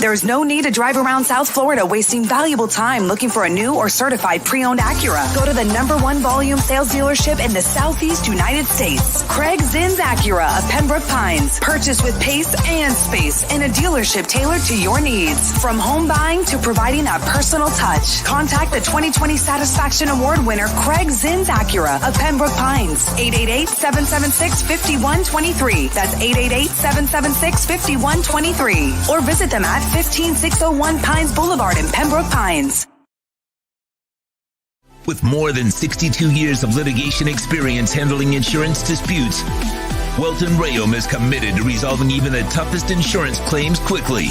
There's no need to drive around South Florida wasting valuable time looking for a new or certified pre-owned Acura. Go to the #1 volume sales dealership in the Southeast United States. Craig Zins Acura of Pembroke Pines. Purchase with pace and space in a dealership tailored to your needs. From home buying to providing that personal touch. Contact the 2020 Satisfaction Award winner Craig Zins Acura of Pembroke Pines. 888-776-5123. That's 888-776-5123. Or visit them at 15601 Pines Boulevard in Pembroke Pines. With more than 62 years of litigation experience handling insurance disputes, Welton Rayom is committed to resolving even the toughest insurance claims quickly.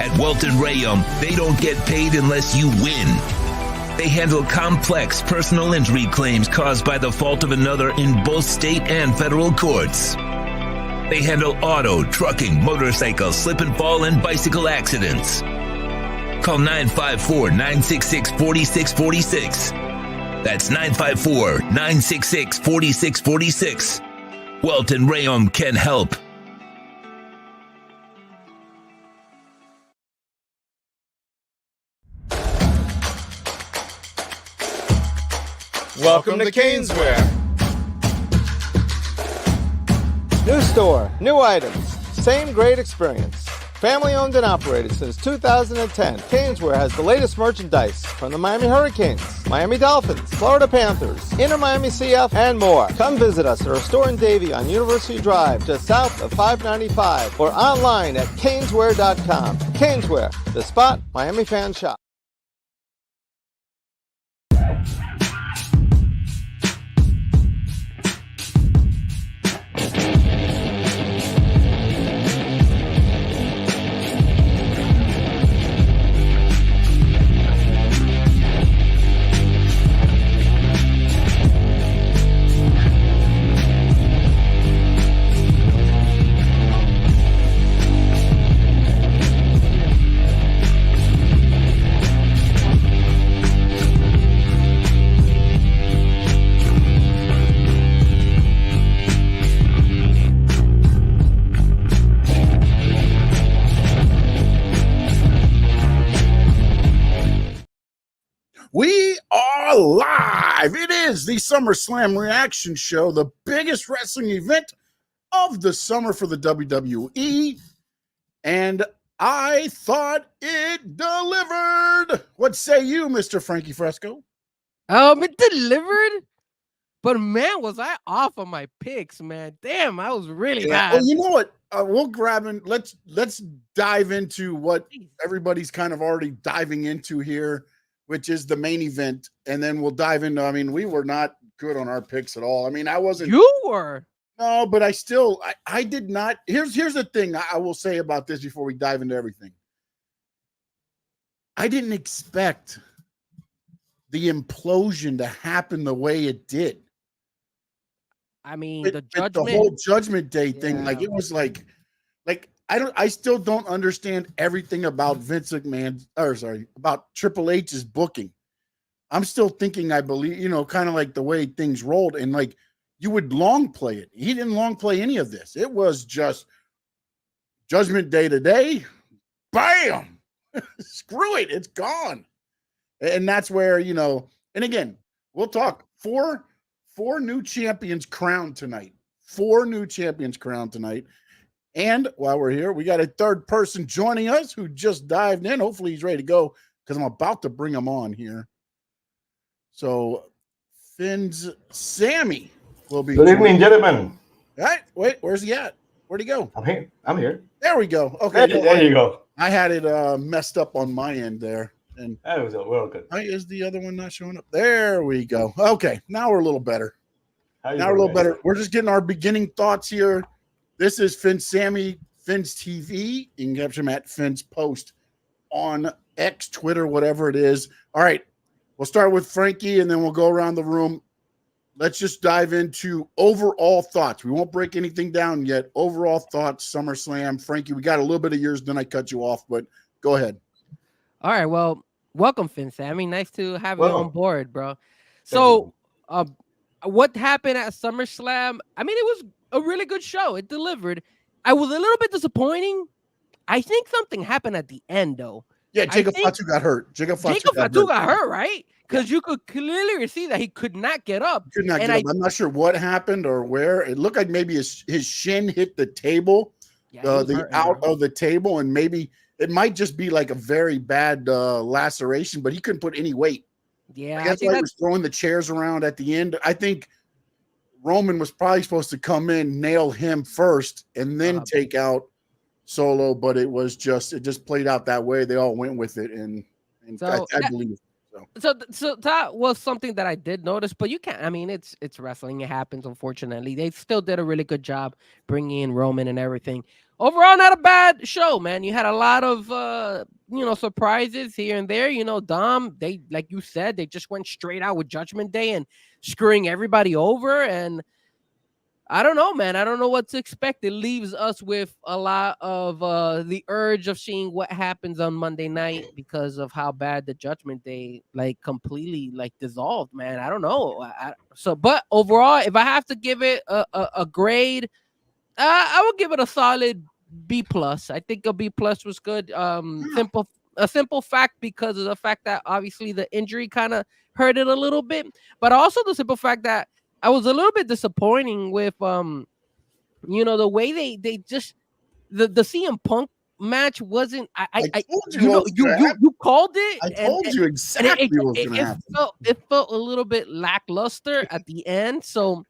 At Welton Rayom, they don't get paid unless you win. They handle complex personal injury claims caused by the fault of another in both state and federal courts. They handle auto, trucking, motorcycle, slip and fall, and bicycle accidents. Call 954-966-4646. That's 954-966-4646. Welton Rayom can help. Welcome to Caneswear. New store, new items, same great experience. Family owned and operated since 2010, Caneswear has the latest merchandise from the Miami Hurricanes, Miami Dolphins, Florida Panthers, Inter Miami CF, and more. Come visit us at our store in Davie on University Drive, just south of 595, or online at caneswear.com. Caneswear, the spot Miami fans shop. We are live. It is the SummerSlam Reaction Show, the biggest wrestling event of the summer for the WWE. And I thought it delivered. What say you, Mr. Frankie Fresco? It delivered. But man, was I off on my picks, man. Damn, I was really bad. Well, you know what? We'll grab and let's dive into what everybody's kind of already diving into here, which is the main event, and then we'll dive into, I mean, we were not good on our picks at all. I mean, I wasn't. You were. No, but I did not. Here's the thing I will say about this before we dive into everything. I didn't expect the implosion to happen the way it did. I mean, the whole Judgment Day thing, like it was like I still don't understand everything about Vince McMahon, about Triple H's booking. I'm still thinking, I believe, kind of like the way things rolled, and like you would long play it. He didn't long play any of this. It was just Judgment Day today. Bam! Screw it. It's gone. And that's where, and again, we'll talk four new champions crowned tonight. 4 new champions crowned tonight. And while we're here, we got a third person joining us who just dived in. Hopefully he's ready to go because I'm about to bring him on here. So Finn's Sammy will be. Good evening, gentlemen. All right. Wait, where's he at? Where'd he go? I'm here. There we go. Okay. There you go. I had it messed up on my end there. And that was well good. Is the other one not showing up? There we go. Okay. Now we're a little better. Better. We're just getting our beginning thoughts here. This is Finn Sammy, Finn's TV. You can catch him at Finn's Post on X, Twitter, whatever it is. All right. We'll start with Frankie, and then we'll go around the room. Let's just dive into overall thoughts. We won't break anything down yet. Overall thoughts, SummerSlam. Frankie, we got a little bit of yours, then I cut you off, but go ahead. All right. Well, welcome, Finn Sammy. Nice to have you on board, bro. So, what happened at SummerSlam? I mean, it was a really good show. It delivered. I was a little bit disappointing I think something happened at the end, though. Yeah, Jacob Fatu got hurt. Jacob Fatu got hurt, right? Because you could clearly see that he could not get up. I'm not sure what happened or where. It looked like maybe his shin hit the table, the out of the table, and maybe it might just be like a very bad laceration, but he couldn't put any weight. Yeah, that's why he was throwing the chairs around at the end. I think Roman was probably supposed to come in, nail him first, and then take out Solo, but it just played out that way. They all went with it, and I believe. So that was something that I did notice, but you can't. I mean, it's wrestling. It happens. Unfortunately, they still did a really good job bringing in Roman and everything. Overall, not a bad show, man. You had a lot of surprises here and there. Dom, they, like you said, they just went straight out with Judgment Day and screwing everybody over. And I don't know, man. I don't know what to expect. It leaves us with a lot of the urge of seeing what happens on Monday night because of how bad the Judgment Day completely dissolved, man. I don't know. But overall, if I have to give it a grade, I would give it a solid B+. I think a B+ was good. Simple fact because of the fact that obviously the injury kind of hurt it a little bit, but also the simple fact that I was a little bit disappointing with the way they just the CM Punk match wasn't. You called it. I told you exactly what was going to happen. It felt a little bit lackluster at the end, so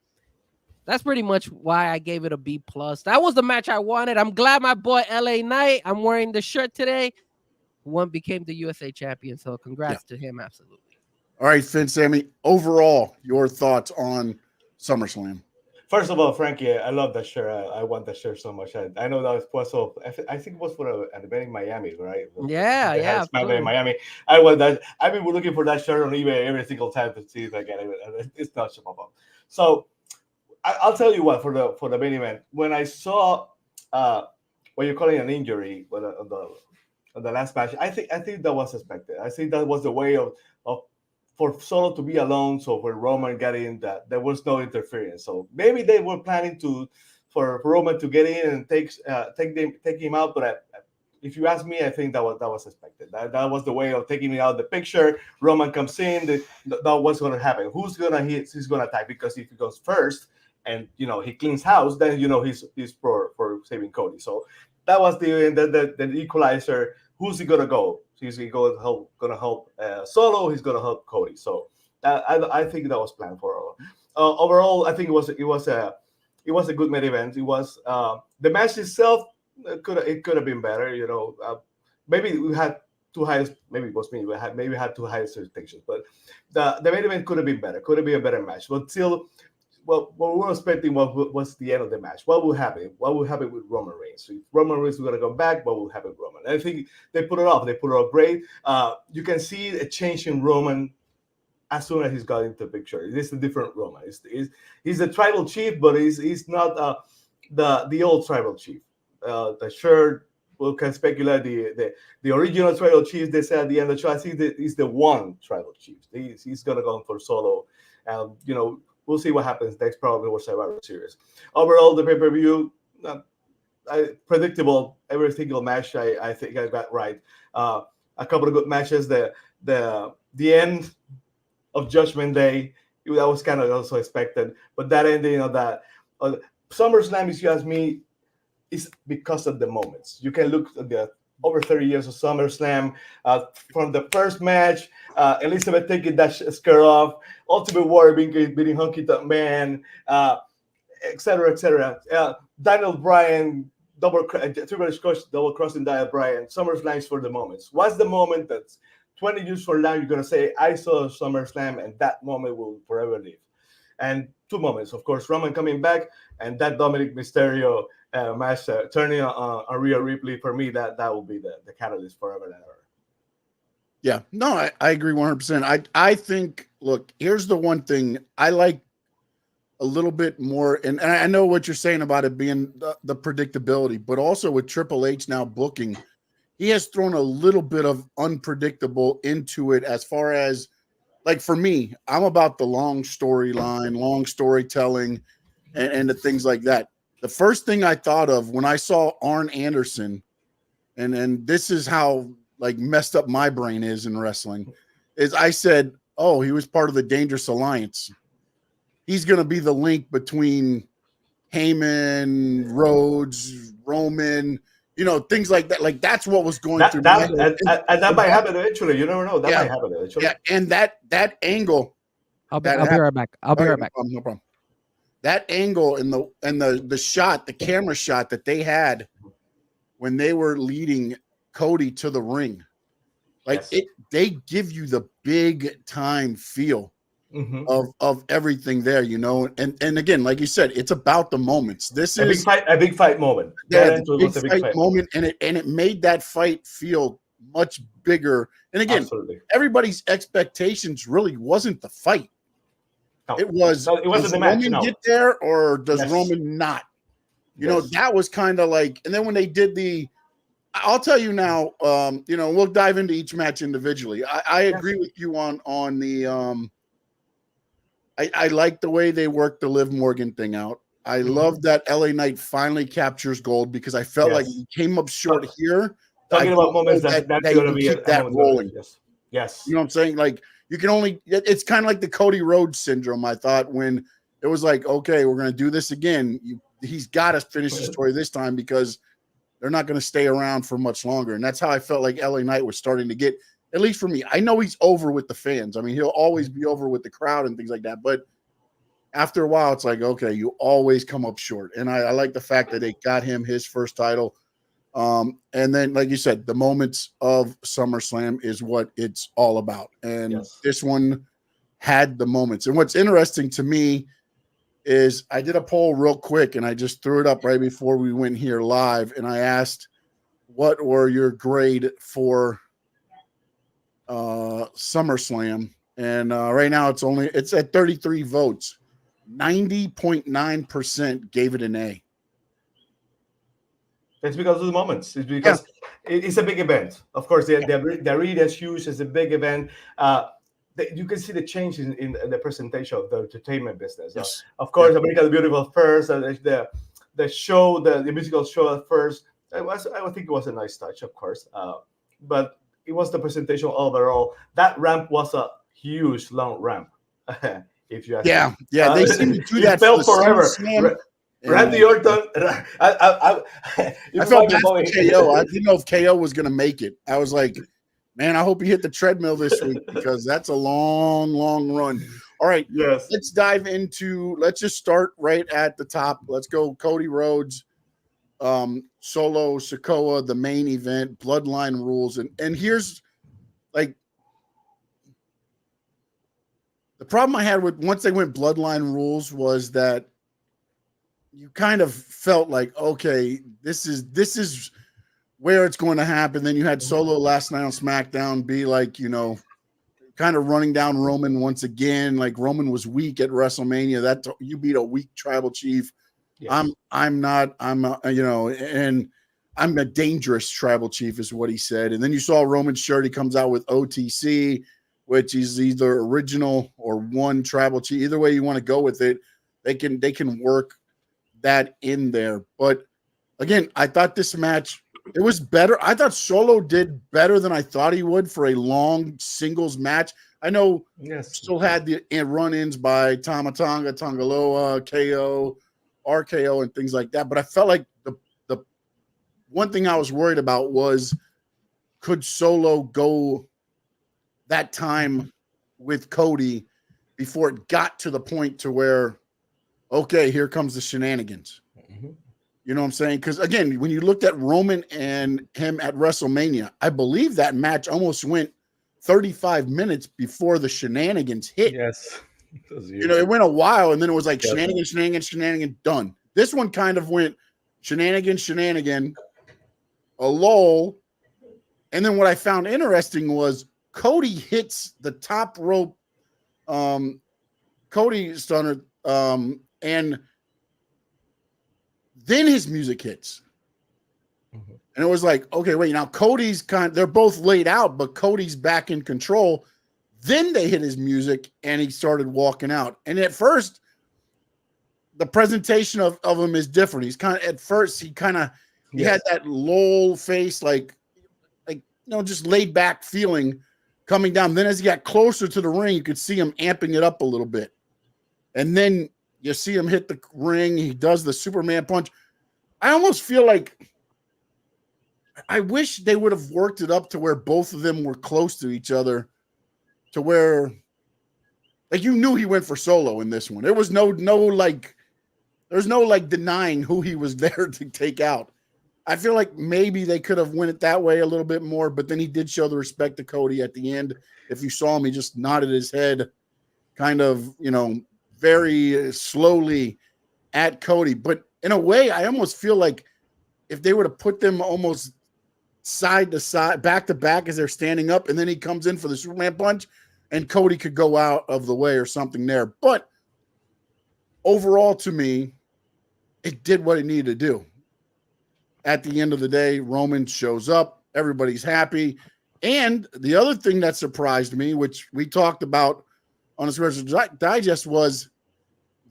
that's pretty much why I gave it a B+. That was the match I wanted. I'm glad my boy LA Knight, I'm wearing the shirt today, became the USA champion. So congrats to him, absolutely. All right, Finn, Sammy, overall, your thoughts on SummerSlam? First of all, Frankie, I love that shirt. I want that shirt so much. I know that was also, I think it was for an event in Miami, right? Yeah. In Miami. I want that. I've been looking for that shirt on eBay every single time to see if I get it. It's not showing up. So I'll tell you what, for the main event, when I saw what you're calling an injury on the last match, I think that was expected. I think that was the way of for Solo to be alone, so when Roman got in, that there was no interference. So maybe they were planning for Roman to get in and take him out. But if you ask me, I think that was expected. That was the way of taking me out of the picture. Roman comes in. That was going to happen. Who's gonna hit? He's gonna attack, because if he goes first and he cleans house, then he's for saving Cody. So that was the equalizer. Who's he gonna go? He's going to help Solo. He's going to help Cody. So I think that was planned for. Overall, I think it was a good main event. It was the match itself. It could have been better. Maybe we had too high. Maybe it was me. We had too high expectations. But the main event could have been better. Could have been a better match. But still, well, what we were expecting was the end of the match. What will happen? What will happen with Roman Reigns? So if Roman Reigns is going to come back, what will happen with Roman? And I think they put it off. They put it off great. You can see a change in Roman as soon as he's got into the picture. It's a different Roman. He's a tribal chief, but he's not the old tribal chief. The shirt, we can speculate the original tribal chief. They said at the end of the show, I think that he's the one tribal chief. He's going to go for Solo. We'll see what happens next, probably with Survivor Series. Overall, the pay-per-view, predictable. Every single match, I think I got right. A couple of good matches. The end of Judgment Day, that was kind of also expected. But that ending of that SummerSlam, if you ask me, is because of the moments. You can look at the over 30 years of SummerSlam, from the first match, Elizabeth taking that skirt off, Ultimate Warrior beating Hunky Top Man, etc., etc. Daniel Bryan double crossing Daniel Bryan. SummerSlam is for the moments. What's the moment that's 20 years from now you're gonna say, I saw SummerSlam, and that moment will forever live? And two moments, of course, Roman coming back and that Dominic Mysterio match turning on Rhea Ripley. For me, that will be the catalyst forever and ever. Yeah, no, I agree 100%. I think, look, here's the one thing I like a little bit more, and I know what you're saying about it being the predictability, but also with Triple H now booking, he has thrown a little bit of unpredictable into it. As far as, like, for me, I'm about the long storyline, long storytelling, and the things like that. The first thing I thought of when I saw Arn Anderson and this is how like messed up my brain is in wrestling, is I said, oh, he was part of the Dangerous Alliance. He's going to be the link between Heyman, Rhodes, Roman, things like that. Like that's what was going through my head. And that might happen eventually. You never know. That might happen eventually. Yeah, and that angle. I'll be right back. I'll be right back. No problem. That angle and the shot, the camera shot that they had when they were leading Cody to the ring, like they give you the big time feel of everything there, and again, like you said, it's about the moments. This is a big fight moment. Yeah, big fight moment, and it made that fight feel much bigger. And again, absolutely, everybody's expectations really wasn't the fight. No. It wasn't the match. Roman get there, or does Roman not? That was kind of like. And then when they did I'll tell you now. We'll dive into each match individually. I agree with you on the. I like the way they worked the Liv Morgan thing out. I love that LA Knight finally captures gold because I felt like he came up short here. Talking about moments that's going to be keep that rolling. Yes. You know what I'm saying? Like you can only. It's kind of like the Cody Rhodes syndrome. I thought when it was like, okay, we're going to do this again. He's got to finish the story this time because they're not going to stay around for much longer. And that's how I felt like LA Knight was starting to get, at least for me. I know he's over with the fans. I mean, he'll always be over with the crowd and things like that. But after a while, it's like, okay, you always come up short. And I like the fact that they got him his first title. And then, like you said, the moments of SummerSlam is what it's all about. And this one had the moments. And what's interesting to me is I did a poll real quick and I just threw it up right before we went here live. And I asked, what were your grade for SummerSlam? And right now it's at 33 votes. 90.9% gave it an A. It's because of the moments. It's because it's a big event. Of course, the arena is huge. It's a big event. You can see the changes in the presentation of the entertainment business. Yes. Of course, America the Beautiful first, the show, the musical show at first. I think it was a nice touch, of course. But it was the presentation overall. That ramp was a huge, long ramp. If you ask me. They seem to do that. It felt forever. Randy Orton. I felt bad for KO. I didn't know if KO was going to make it. I was like, man, I hope he hit the treadmill this week because that's a long, long run. All right. Yes. Let's dive into, let's just start right at the top. Let's go Cody Rhodes, Solo Sikoa, the main event, Bloodline rules. And here's like the problem I had with once they went Bloodline rules was that you kind of felt like, okay, this is where it's going to happen. Then you had Solo last night on SmackDown be like, kind of running down Roman once again. Like Roman was weak at WrestleMania. That you beat a weak tribal chief. Yeah. I'm a dangerous tribal chief is what he said. And then you saw Roman's shirt. He comes out with OTC, which is either original or one tribal chief. Either way you want to go with it, they can work that in there. But again, I thought this match, it was better. I thought Solo did better than I thought he would for a long singles match. I know still had the run-ins by Tama Tonga, Tongaloa, KO, RKO, and things like that. But I felt like the one thing I was worried about was, could Solo go that time with Cody before it got to the point to where, okay, here comes the shenanigans. Mm-hmm. You know what I'm saying? Because, again, when you looked at Roman and him at WrestleMania, I believe that match almost went 35 minutes before the shenanigans hit. Yes. It went a while, and then it was like shenanigans, done. This one kind of went shenanigan, a lull. And then what I found interesting was Cody hits the top rope, Cody Stunner, and then his music hits. Mm-hmm. And it was like, okay, wait, now Cody's they're both laid out, but Cody's back in control. Then they hit his music and he started walking out. And at first, the presentation of him is different. He's at first, he kind of He had that lull face, like just laid back feeling coming down. Then as he got closer to the ring, you could see him amping it up a little bit. And then you see him hit the ring. He does the Superman punch. I almost feel like I wish they would have worked it up to where both of them were close to each other, to where like you knew he went for Solo in this one. There was no denying who he was there to take out. I feel like maybe they could have went it that way a little bit more, but then he did show the respect to Cody at the end. If you saw him, he just nodded his head kind of, very slowly at Cody. But in a way, I almost feel like if they would have put them almost side to side, back to back as they're standing up, and then he comes in for the Superman punch, and Cody could go out of the way or something there. But overall, to me, it did what it needed to do. At the end of the day, Roman shows up. Everybody's happy. And the other thing that surprised me, which we talked about on the Wrestling Digest, was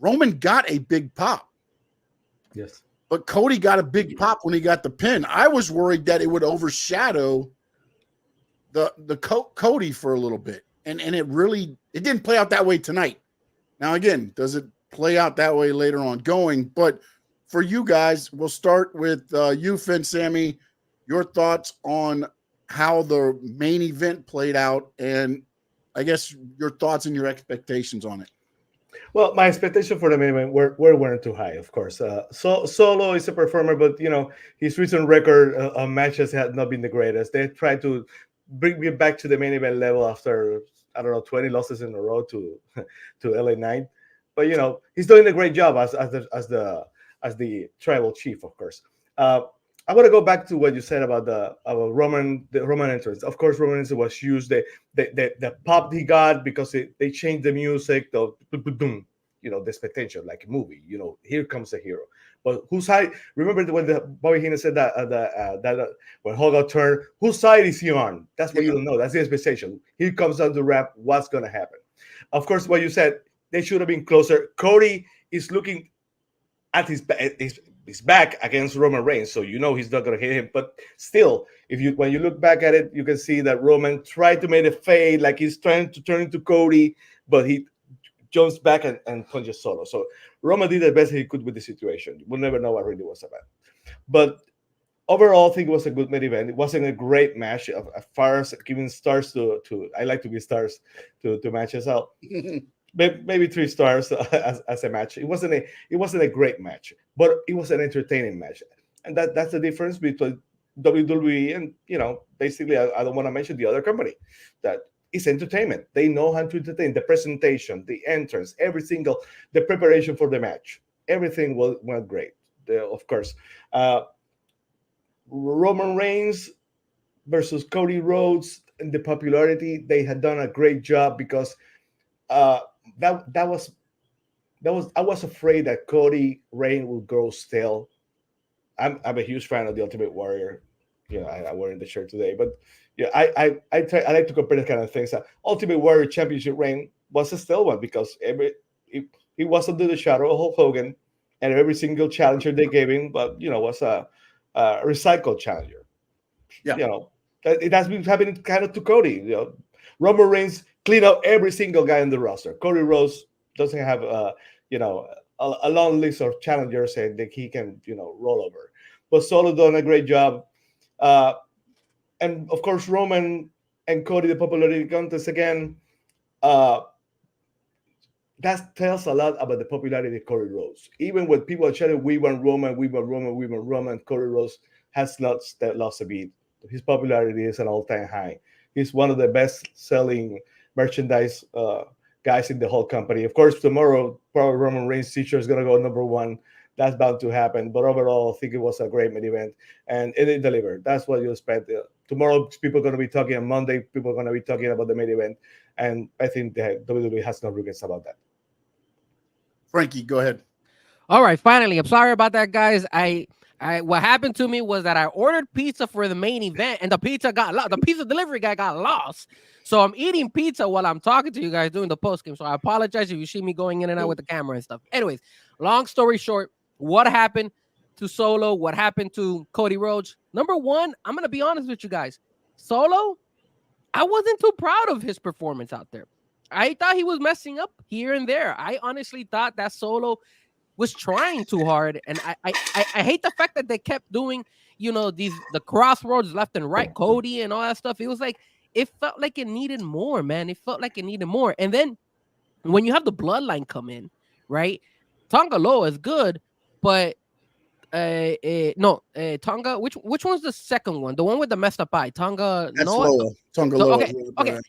Roman got a big pop. Yes. But Cody got a big pop when he got the pin. I was worried that it would overshadow the Cody for a little bit. And it didn't play out that way tonight. Now, again, does it play out that way later on going? But for you guys, we'll start with you, Finn, Sammy, your thoughts on how the main event played out, and I guess your thoughts and your expectations on it. Well, my expectation for the main event weren't too high, of course. Solo is a performer, but his recent record of matches had not been the greatest. They tried to bring me back to the main event level after 20 losses in a row to LA Knight. But he's doing a great job as the tribal chief, of course. I want to go back to what you said about the Roman entrance. Of course, Roman entrance was used. The pop he got because they changed the music. The expectation, like a movie. Here comes the hero. But whose side? Remember when Bobby Heenan said that when Hulk got turned, whose side is he on? That's what you don't know. That's the expectation. Here comes on the rap. What's gonna happen? Of course, what you said, they should have been closer. Cody is looking at his back against Roman Reigns, so he's not going to hit him. But still, when you look back at it, you can see that Roman tried to make a fade, like he's trying to turn into Cody, but he jumps back and punches Solo. So Roman did the best he could with the situation. We'll never know what really was about. But overall, I think it was a good main event. It wasn't a great match as far as giving stars to I like to give stars to matches out. Maybe 3 stars as a match. It wasn't a great match, but it was an entertaining match, and that's the difference between WWE and basically I don't want to mention the other company. That is entertainment. They know how to entertain. The presentation, the entrance, the preparation for the match, everything went great. Of course, Roman Reigns versus Cody Rhodes and the popularity, they had done a great job because. That was I was afraid that Cody Reigns would grow stale. I'm a huge fan of the Ultimate Warrior. I'm wearing the shirt today, but I like to compare the kind of things. Ultimate Warrior Championship reign was a stale one because he was under the shadow of Hulk Hogan, and every single challenger they gave him, but was a recycled challenger. Yeah, it has been happening kind of to Cody. Roman Reigns clean up every single guy in the roster. Cody Rhodes doesn't have a long list of challengers and that he can roll over. But Solo done a great job, and of course Roman and Cody, the popularity contest again. That tells a lot about the popularity of Cody Rhodes. Even when people are shouting, "We want Roman, we want Roman, we want Roman," Cody Rhodes has not lost a beat. His popularity is an all-time high. He's one of the best-selling merchandise guys in the whole company. Of course, tomorrow, probably Roman Reigns' t-shirt is going to go #1. That's bound to happen. But overall, I think it was a great main event, and it delivered. That's what you expect. Tomorrow, people are going to be talking. On Monday, people are going to be talking about the main event, and I think that WWE has no regrets about that. Frankie, go ahead. All right, finally, I'm sorry about that, guys. What happened to me was that I ordered pizza for the main event, and the pizza got lost. The pizza delivery guy got lost. So I'm eating pizza while I'm talking to you guys doing the post game. So I apologize if you see me going in and out with the camera and stuff. Anyways, long story short, what happened? to Solo, what happened to Cody Rhodes. Number one, I'm going to be honest with you guys. Solo, I wasn't too proud of his performance out there. I thought he was messing up here and there. I honestly thought that Solo was trying too hard. And I hate the fact that they kept doing, the crossroads left and right, Cody and all that stuff. It was like, it felt like it needed more, man. It felt like it needed more. And then when you have the bloodline come in, right? Tonga Loa is good, but Tonga. Which one's the second one? The one with the messed up eye. Tonga. That's Noah? Loa. Tonga Loa. Okay.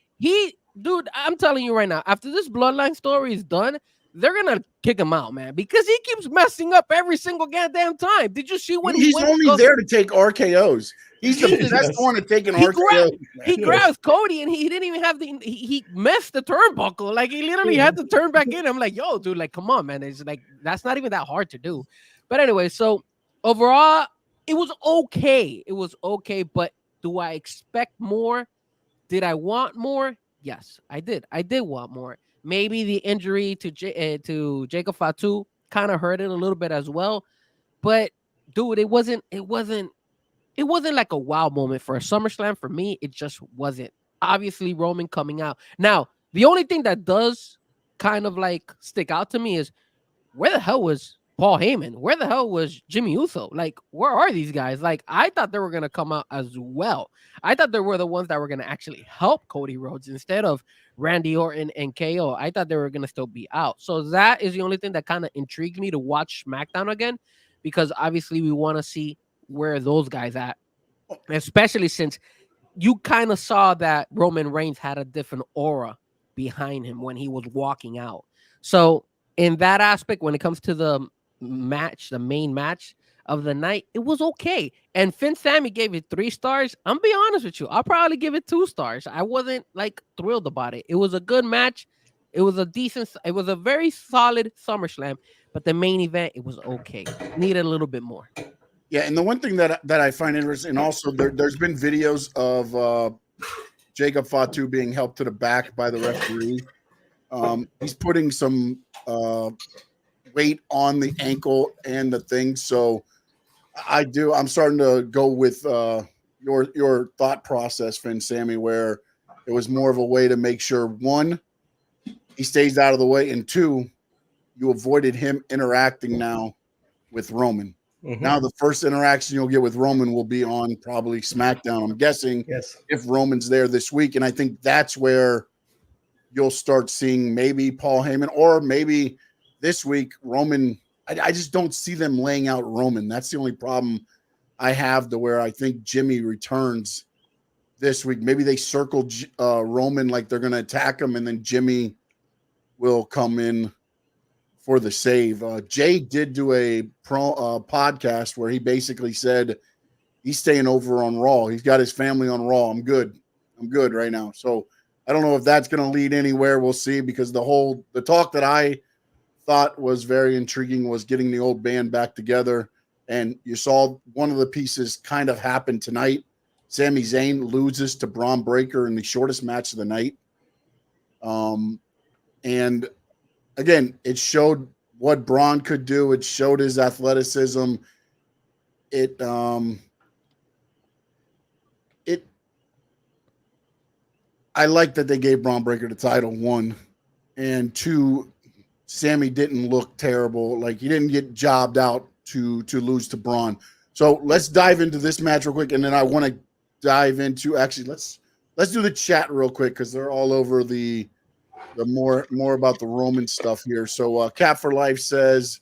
Dude, I'm telling you right now. After this bloodline story is done, they're gonna kick him out, man, because he keeps messing up every single goddamn time. Did you see when he's only there to take RKOs? He's the best one at taking RKOs. He grabs Cody and he didn't even have he messed the turnbuckle. Like he literally had to turn back in. I'm like, yo, dude, like, come on, man. It's like that's not even that hard to do. But anyway, so overall, it was okay. It was okay, but do I expect more? Did I want more? Yes, I did. I did want more. Maybe the injury to Jacob Fatu kind of hurt it a little bit as well. But dude, it wasn't like a wow moment for a SummerSlam for me. It just wasn't. Obviously, Roman coming out. Now, the only thing that does kind of like stick out to me is where the hell was Paul Heyman? Where the hell was Jimmy Uso? Like, where are these guys? Like, I thought they were going to come out as well. I thought they were the ones that were going to actually help Cody Rhodes instead of Randy Orton and KO. I thought they were going to still be out. So that is the only thing that kind of intrigued me to watch SmackDown again, because obviously we want to see where those guys at, especially since you kind of saw that Roman Reigns had a different aura behind him when he was walking out. So in that aspect, when it comes to the match, the main match of the night, it was okay. And Finn Sammy gave it 3 stars. I'm be honest with you, I'll probably give it 2 stars. I wasn't like thrilled about it. It was a good match. It was a very solid SummerSlam, but the main event, it was okay. Needed a little bit more. Yeah, and the one thing that I find interesting, and also there's been videos of Jacob Fatu being helped to the back by the referee. He's putting some weight on the ankle and the thing. So I'm starting to go with your thought process, Finn Sammy, where it was more of a way to make sure, 1, he stays out of the way, and 2, you avoided him interacting now with Roman. Mm-hmm. Now the first interaction you'll get with Roman will be on probably SmackDown, I'm guessing, if Roman's there this week. And I think that's where you'll start seeing maybe Paul Heyman, or maybe this week Roman. I just don't see them laying out Roman. That's the only problem I have, to where I think Jimmy returns this week. Maybe they circle Roman like they're going to attack him, and then Jimmy will come in for the save. Jay did do a podcast where he basically said he's staying over on Raw. He's got his family on Raw. I'm good right now. So I don't know if that's going to lead anywhere. We'll see, because the talk that I thought was very intriguing was getting the old band back together. And you saw one of the pieces kind of happen tonight. Sami Zayn loses to Braun Breaker in the shortest match of the night. And again, it showed what Braun could do. It showed his athleticism. I like that they gave Braun Breaker the title, 1, and 2, Sammy didn't look terrible. Like, he didn't get jobbed out to lose to Braun. So let's dive into this match real quick, and then I want to dive into, actually, let's do the chat real quick, because they're all over the more about the Roman stuff here. So Cap for Life says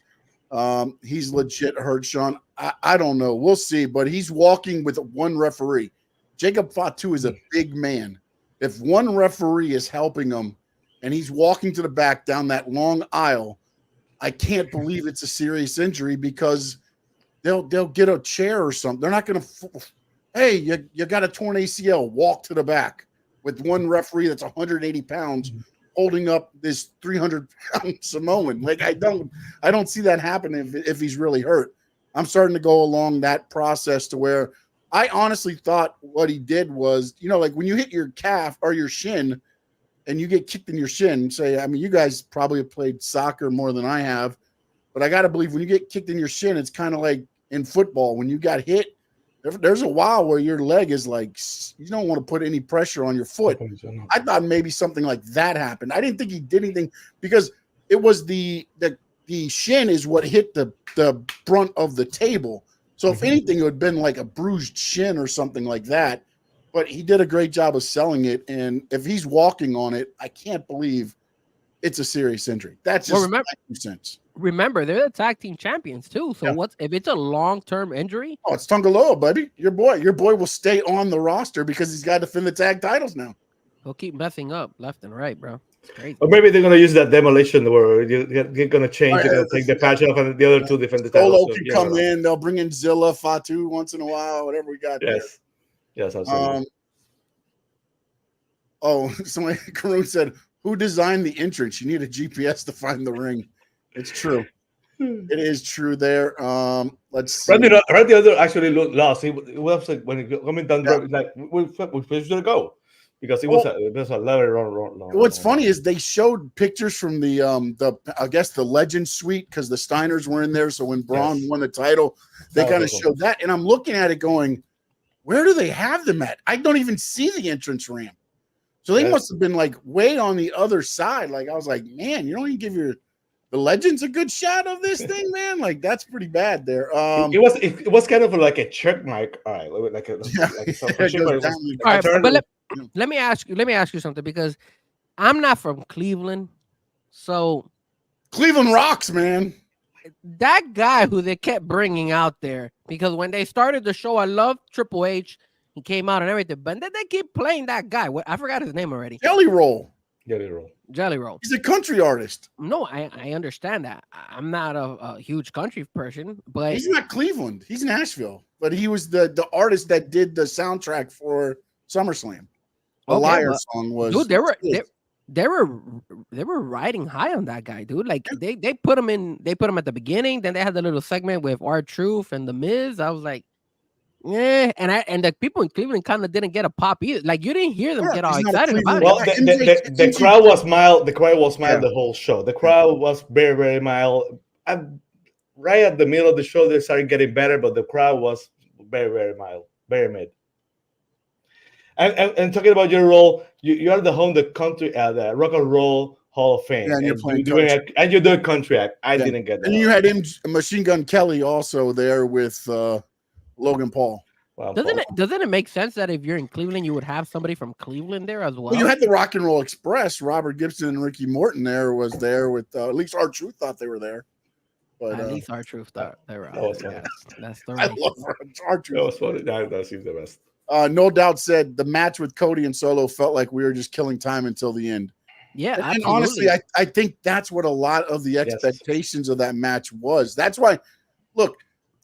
he's legit hurt, Sean. I don't know. We'll see. But he's walking with 1 referee. Jacob Fatu is a big man. If 1 referee is helping him and he's walking to the back down that long aisle, I can't believe it's a serious injury, because they'll get a chair or something. They're not going to, hey, you got a torn ACL, walk to the back with 1 referee that's 180 pounds holding up this 300-pound Samoan. Like, I don't see that happening if he's really hurt. I'm starting to go along that process to where I honestly thought what he did was, like when you hit your calf or your shin and you get kicked in your shin, you guys probably have played soccer more than I have, but I got to believe when you get kicked in your shin, it's kind of like in football. When you got hit, there's a while where your leg is like, you don't want to put any pressure on your foot. I thought maybe something like that happened. I didn't think he did anything because it was the shin is what hit the front of the table. So if anything, it would have been like a bruised shin or something like that. But he did a great job of selling it. And if he's walking on it, I can't believe it's a serious injury. That's just sense. Remember, they're the tag team champions too. So what's if it's a long-term injury? Oh, it's Tongaloa, buddy. Your boy will stay on the roster because he's got to defend the tag titles now. He'll keep messing up left and right, bro. It's crazy. Or maybe they're gonna use that demolition where you're gonna change it and take the patch off, and the other two defend the titles. Solo can come in. They'll bring in Zilla, Fatu once in a while, whatever we got there. Yes, absolutely. Somebody Karun said, "Who designed the entrance? You need a GPS to find the ring." It's true. It is true there. Let's see. Right, the other actually lost. It was like when it coming down, like we should go. Because it was a level wrong. What's funny is they showed pictures from the I guess the Legend Suite because the Steiners were in there. So when Braun won the title, they kind of showed that, and I'm looking at it going, where do they have them at? I don't even see the entrance ramp. So they must have been like way on the other side. Like I was like, man, you don't even give the Legends a good shot of this thing, man. Like that's pretty bad there. It was kind of like a check mark. All right, like a all right, but let me ask you something because I'm not from Cleveland, so Cleveland rocks, man. That guy who they kept bringing out there, because when they started the show, I loved Triple H. He came out and everything, but then they keep playing that guy. I forgot his name already. Jelly Roll. He's a country artist. No, I understand that. I'm not a huge country person, but he's not Cleveland. He's Nashville. But he was the artist that did the soundtrack for SummerSlam. The Liar song was. Dude, they were riding high on that guy, dude. Like they put him at the beginning. Then they had the little segment with R-Truth and The Miz. I was like, yeah, and the people in Cleveland kind of didn't get a pop either. Like you didn't hear them get all excited about it. Well, the crowd was mild. The crowd was mild the whole show. The crowd was very, very mild. Right at the middle of the show, they started getting better, but the crowd was very, very mild, very mid. And talking about your role, you are the country, the Rock and Roll Hall of Fame. Yeah, and you're doing country act. I didn't get that. And you had Machine Gun Kelly also there with Logan Paul. Wow, doesn't it make sense that if you're in Cleveland, you would have somebody from Cleveland there as well? You had the Rock and Roll Express. Robert Gibson and Ricky Morton was there with at least R-Truth thought they were there. But at least R-Truth thought they were. That's the I love R-Truth. That was funny. That seems the best. No Doubt said the match with Cody and Solo felt like we were just killing time until the end. Yeah, and honestly, I think that's what a lot of the expectations of that match was. That's why, look,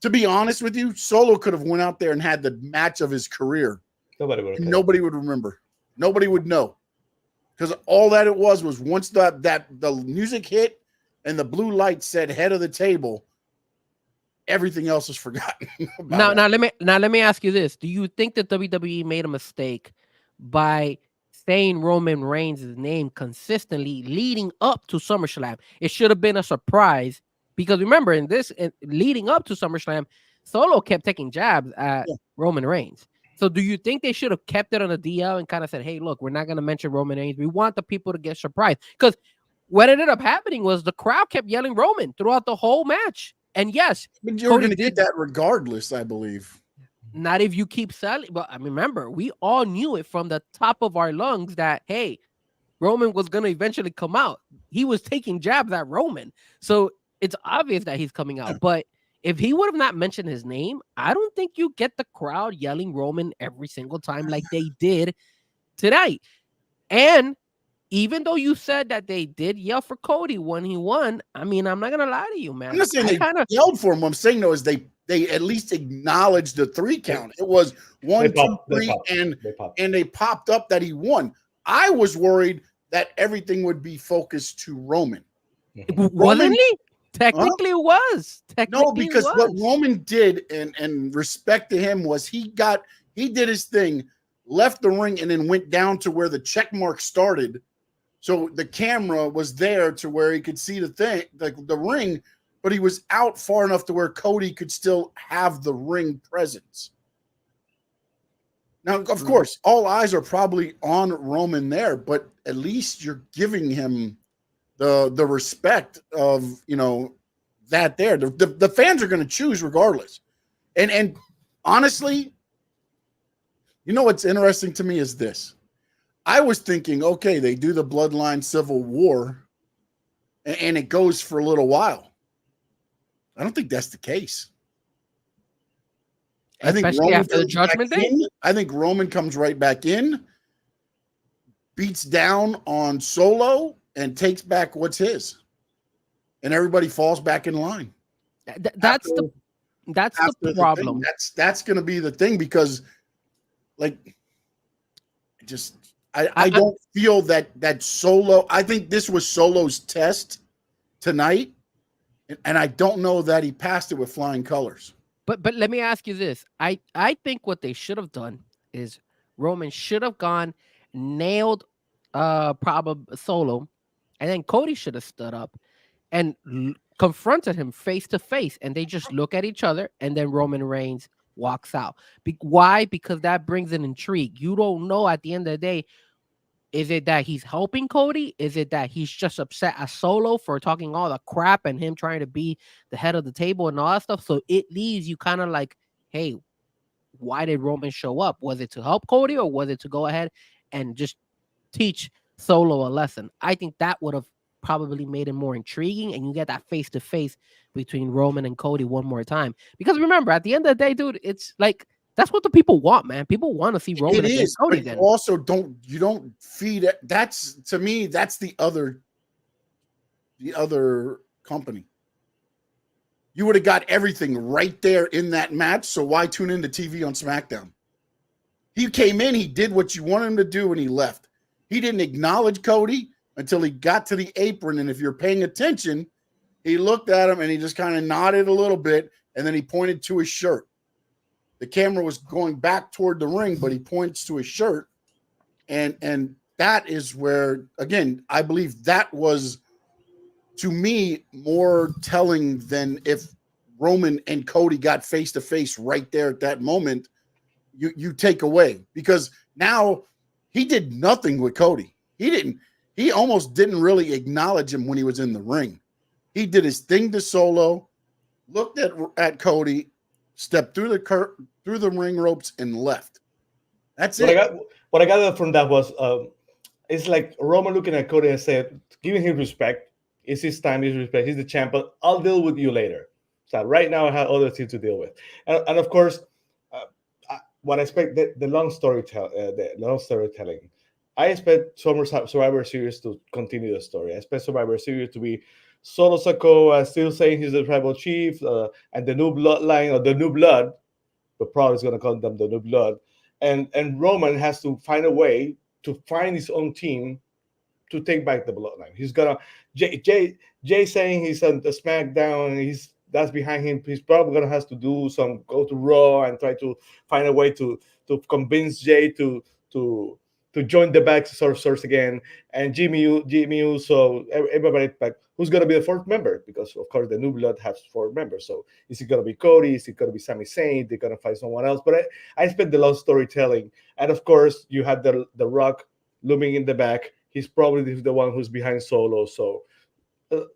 to be honest with you, Solo could have went out there and had the match of his career. Nobody would remember. Nobody would know. Because all that it was once the music hit and the blue light said head of the table, everything else was forgotten. Now let me ask you this. Do you think that WWE made a mistake by saying Roman Reigns' name consistently leading up to SummerSlam? It should have been a surprise. Because remember, leading up to SummerSlam, Solo kept taking jabs at Roman Reigns. So do you think they should have kept it on the DL and kind of said, hey, look, we're not going to mention Roman Reigns. We want the people to get surprised. Because what ended up happening was the crowd kept yelling Roman throughout the whole match. And yes, but you're going to get that regardless, I believe. Not if you keep selling. But I remember, we all knew it from the top of our lungs that, hey, Roman was going to eventually come out. He was taking jabs at Roman. So it's obvious that he's coming out, but if he would have not mentioned his name, I don't think you get the crowd yelling Roman every single time like they did tonight. And even though you said that they did yell for Cody when he won, I mean, I'm not gonna lie to you, man. I'm not saying they yelled for him. What I'm saying though is they at least acknowledged the 3 count. It was 1, 2, 3, and they popped up that he won. I was worried that everything would be focused to Roman. Wasn't he? Technically was. No, because what Roman did, and respect to him, was he did his thing, left the ring, and then went down to where the check mark started. So the camera was there to where he could see the thing, like the ring, but he was out far enough to where Cody could still have the ring presence. Now, of course, all eyes are probably on Roman there, but at least you're giving him the respect of, you know, that there. The fans are going to choose regardless. And honestly, you know what's interesting to me is this. I was thinking, okay, they do the Bloodline Civil War and it goes for a little while. I don't think that's the case. I think Especially Roman after the comes back Judgment Day? in. I think Roman comes right back in, beats down on Solo, and takes back what's his. And everybody falls back in line. That's the problem. That's going to be the thing, because like just I don't feel that Solo, I think this was Solo's test tonight, and I don't know that he passed it with flying colors. But let me ask you this. I think what they should have done is Roman should have gone, nailed probably Solo, and then Cody should have stood up and confronted him face to face, and they just look at each other, and then Roman Reigns walks out. Why? Because that brings an intrigue. You don't know at the end of the day, is it that he's helping Cody? Is it that he's just upset at Solo for talking all the crap and him trying to be the head of the table and all that stuff? So it leaves you kind of like, hey, why did Roman show up? Was it to help Cody, or was it to go ahead and just teach Solo a lesson? I think that would have probably made it more intriguing, and you get that face-to-face between Roman and Cody one more time. Because remember, at the end of the day, dude, it's like, that's what the people want, man. People want to see Roman against Cody again. Also, you don't feed it. That's, to me, that's the other company. You would have got everything right there in that match. So why tune into TV on SmackDown? He came in, he did what you wanted him to do, and he left. He didn't acknowledge Cody until he got to the apron. And if you're paying attention, he looked at him and he just kind of nodded a little bit, and then he pointed to his shirt. The camera was going back toward the ring, but he points to his shirt. And that is where, again, I believe that was, to me, more telling than if Roman and Cody got face to face right there at that moment. You take away, because now he did nothing with Cody. He almost didn't really acknowledge him when he was in the ring. He did his thing to Solo, looked at Cody, stepped through the ring ropes, and left. That's it. What I got from that was, it's like Roman looking at Cody and said, giving him respect. It's his time, his respect. He's the champ, but I'll deal with you later. So right now I have other things to deal with. And of course, what I expect, the long storytelling. I expect Survivor Series to continue the story. I expect Survivor Series to be Solo Sikoa still saying he's the tribal chief, and the new bloodline, or the new blood, but probably is going to call them the new blood. And Roman has to find a way to find his own team to take back the bloodline. He's gonna Jay saying he's on the SmackDown, and that's behind him. He's probably gonna have to go to Raw and try to find a way to convince Jay to join the back source again. And Jimmy Uso, everybody, like, who's gonna be the fourth member? Because of course the new blood has 4 members. So is it gonna be Cody? Is it gonna be Sami Zayn? They're gonna find someone else. But I expect the long storytelling. And of course you had the Rock looming in the back. He's probably the one who's behind Solo. So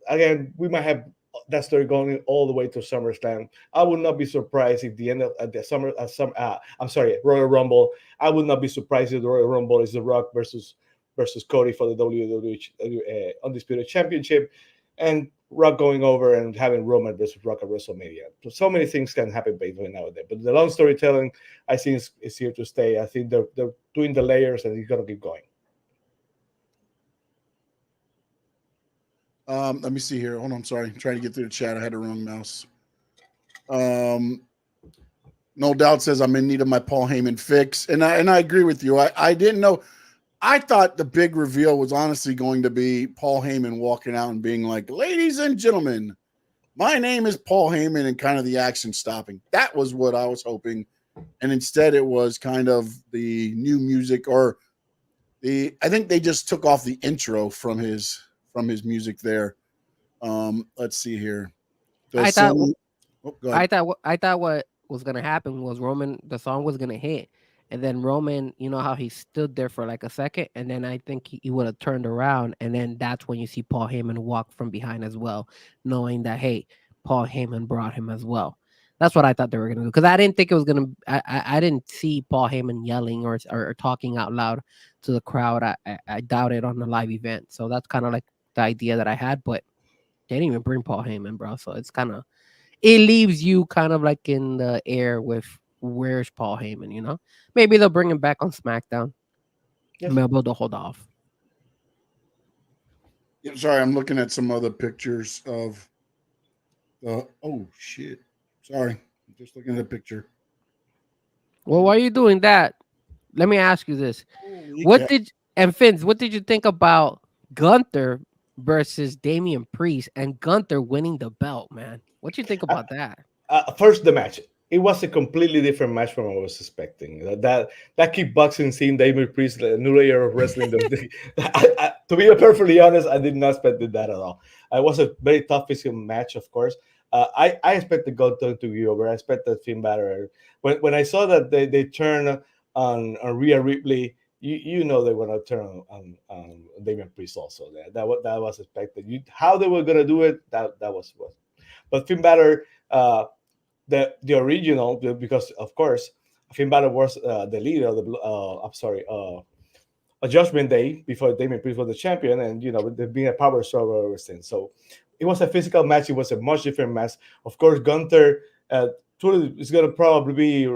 again, we might have that story going all the way to SummerSlam. I would not be surprised if the end of Royal Rumble. I would not be surprised if the Royal Rumble is The Rock versus Cody for the WWE Undisputed Championship, and Rock going over and having Roman versus Rock at WrestleMania. So many things can happen basically nowadays. But the long storytelling, I think, is here to stay. I think they're doing the layers, and it's gonna keep going. Let me see here. Hold on. I'm sorry. I'm trying to get through the chat. I had the wrong mouse. No Doubt says I'm in need of my Paul Heyman fix. And I agree with you. I didn't know. I thought the big reveal was honestly going to be Paul Heyman walking out and being like, ladies and gentlemen, my name is Paul Heyman, and kind of the action stopping. That was what I was hoping. And instead it was kind of the new music, or I think they just took off the intro from his music there. Let's see here. I thought Go ahead. I thought what was gonna happen was Roman, the song was gonna hit, and then Roman, you know how he stood there for like a second, and then I think he would have turned around, and then that's when you see Paul Heyman walk from behind as well, knowing that hey, Paul Heyman brought him as well. That's what I thought they were gonna do because I didn't think it was gonna. I didn't see Paul Heyman yelling or talking out loud to the crowd. I doubt it on the live event. So that's kind of like the idea that I had, but they didn't even bring Paul Heyman, bro. So it's kind of it leaves you kind of like in the air with where's Paul Heyman, you know? Maybe they'll bring him back on SmackDown. Yes. Maybe they'll hold off. Yeah, sorry, I'm looking at some other pictures of the. Oh shit! Sorry, I'm just looking at a picture. Well, while you're doing that, let me ask you this: Vince, what did you think about Gunther versus Damian Priest and Gunther winning the belt, man? What you think about that? First, the match. It was a completely different match from what I was expecting. That kickboxing scene, Damian Priest, the new layer of wrestling. To be perfectly honest, I did not expect that at all. It was a very tough physical match, of course. I expected Gunther to be over. I expected Finn Balor. When I saw that they turned on Rhea Ripley, you know they were going to turn on Damian Priest also. That was expected. How they were going to do it, that was. But Finn Balor, the original, because of course Finn Balor was the leader of the a Judgment Day before Damian Priest was the champion, and there being a power struggle ever since. So it was a physical match. It was a much different match. Of course, Gunther is going to probably be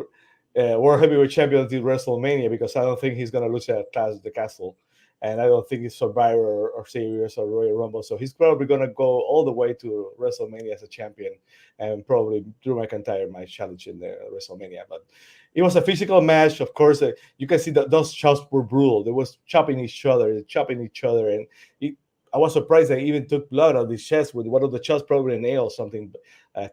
World Heavyweight Champion until WrestleMania because I don't think he's going to lose at Clash of the Castle. And I don't think it's Survivor or Series or Royal Rumble. So he's probably going to go all the way to WrestleMania as a champion and probably Drew McIntyre might challenge in the WrestleMania. But it was a physical match. Of course, you can see that those chops were brutal. They was chopping each other. And I was surprised they even took blood out of his chest with one of the chops, probably a nail or something,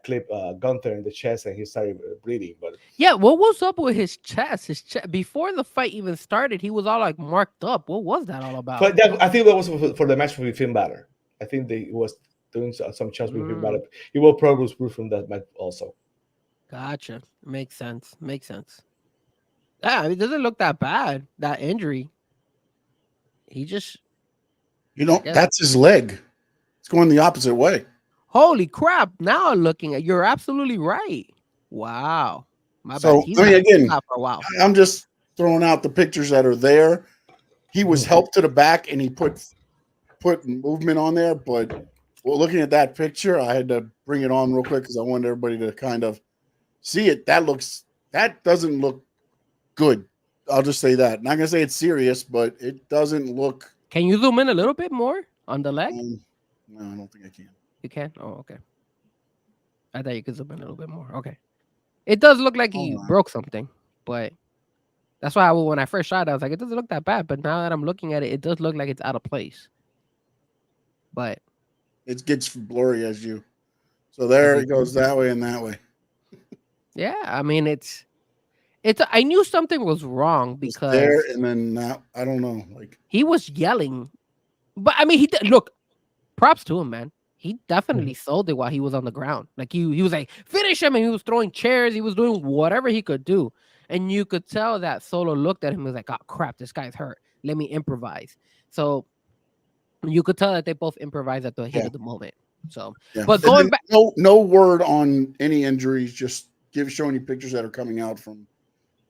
clip Gunther in the chest and he started bleeding. But yeah, what was up with his chest? Before the fight even started, he was all like marked up. What was that all about? But I think that was for the match with Finn Balor. I think they was doing some chops with Finn Balor. He will probably prove from that match also. Gotcha. Makes sense. Yeah, it doesn't look that bad. That injury. He just. That's his leg. It's going the opposite way. Holy crap. Now I'm looking at you're absolutely right. Wow. My so, bad. Again, for a while. I'm just throwing out the pictures that are there. He was helped to the back and he put movement on there. But looking at that picture, I had to bring it on real quick because I wanted everybody to kind of see it. That doesn't look good. I'll just say that. Not going to say it's serious, but it doesn't look. Can you zoom in a little bit more on the leg? No, I don't think I can. You can? Oh, okay. I thought you could zoom in a little bit more. Okay. It does look like he broke something, but that's why when I first shot it, I was like, it doesn't look that bad. But now that I'm looking at it, it does look like it's out of place. But it gets blurry as you. So there it goes that way and that way. Yeah, I mean it's. I knew something was wrong because there and then now I don't know. Like he was yelling, but I mean look. Props to him, man. He definitely sold it while he was on the ground. Like he was like finish him, and he was throwing chairs. He was doing whatever he could do, and you could tell that Solo looked at him and was like, "Oh crap, this guy's hurt. Let me improvise." So you could tell that they both improvised at the heat of the moment. So, but going back, no word on any injuries. Just showing you pictures that are coming out from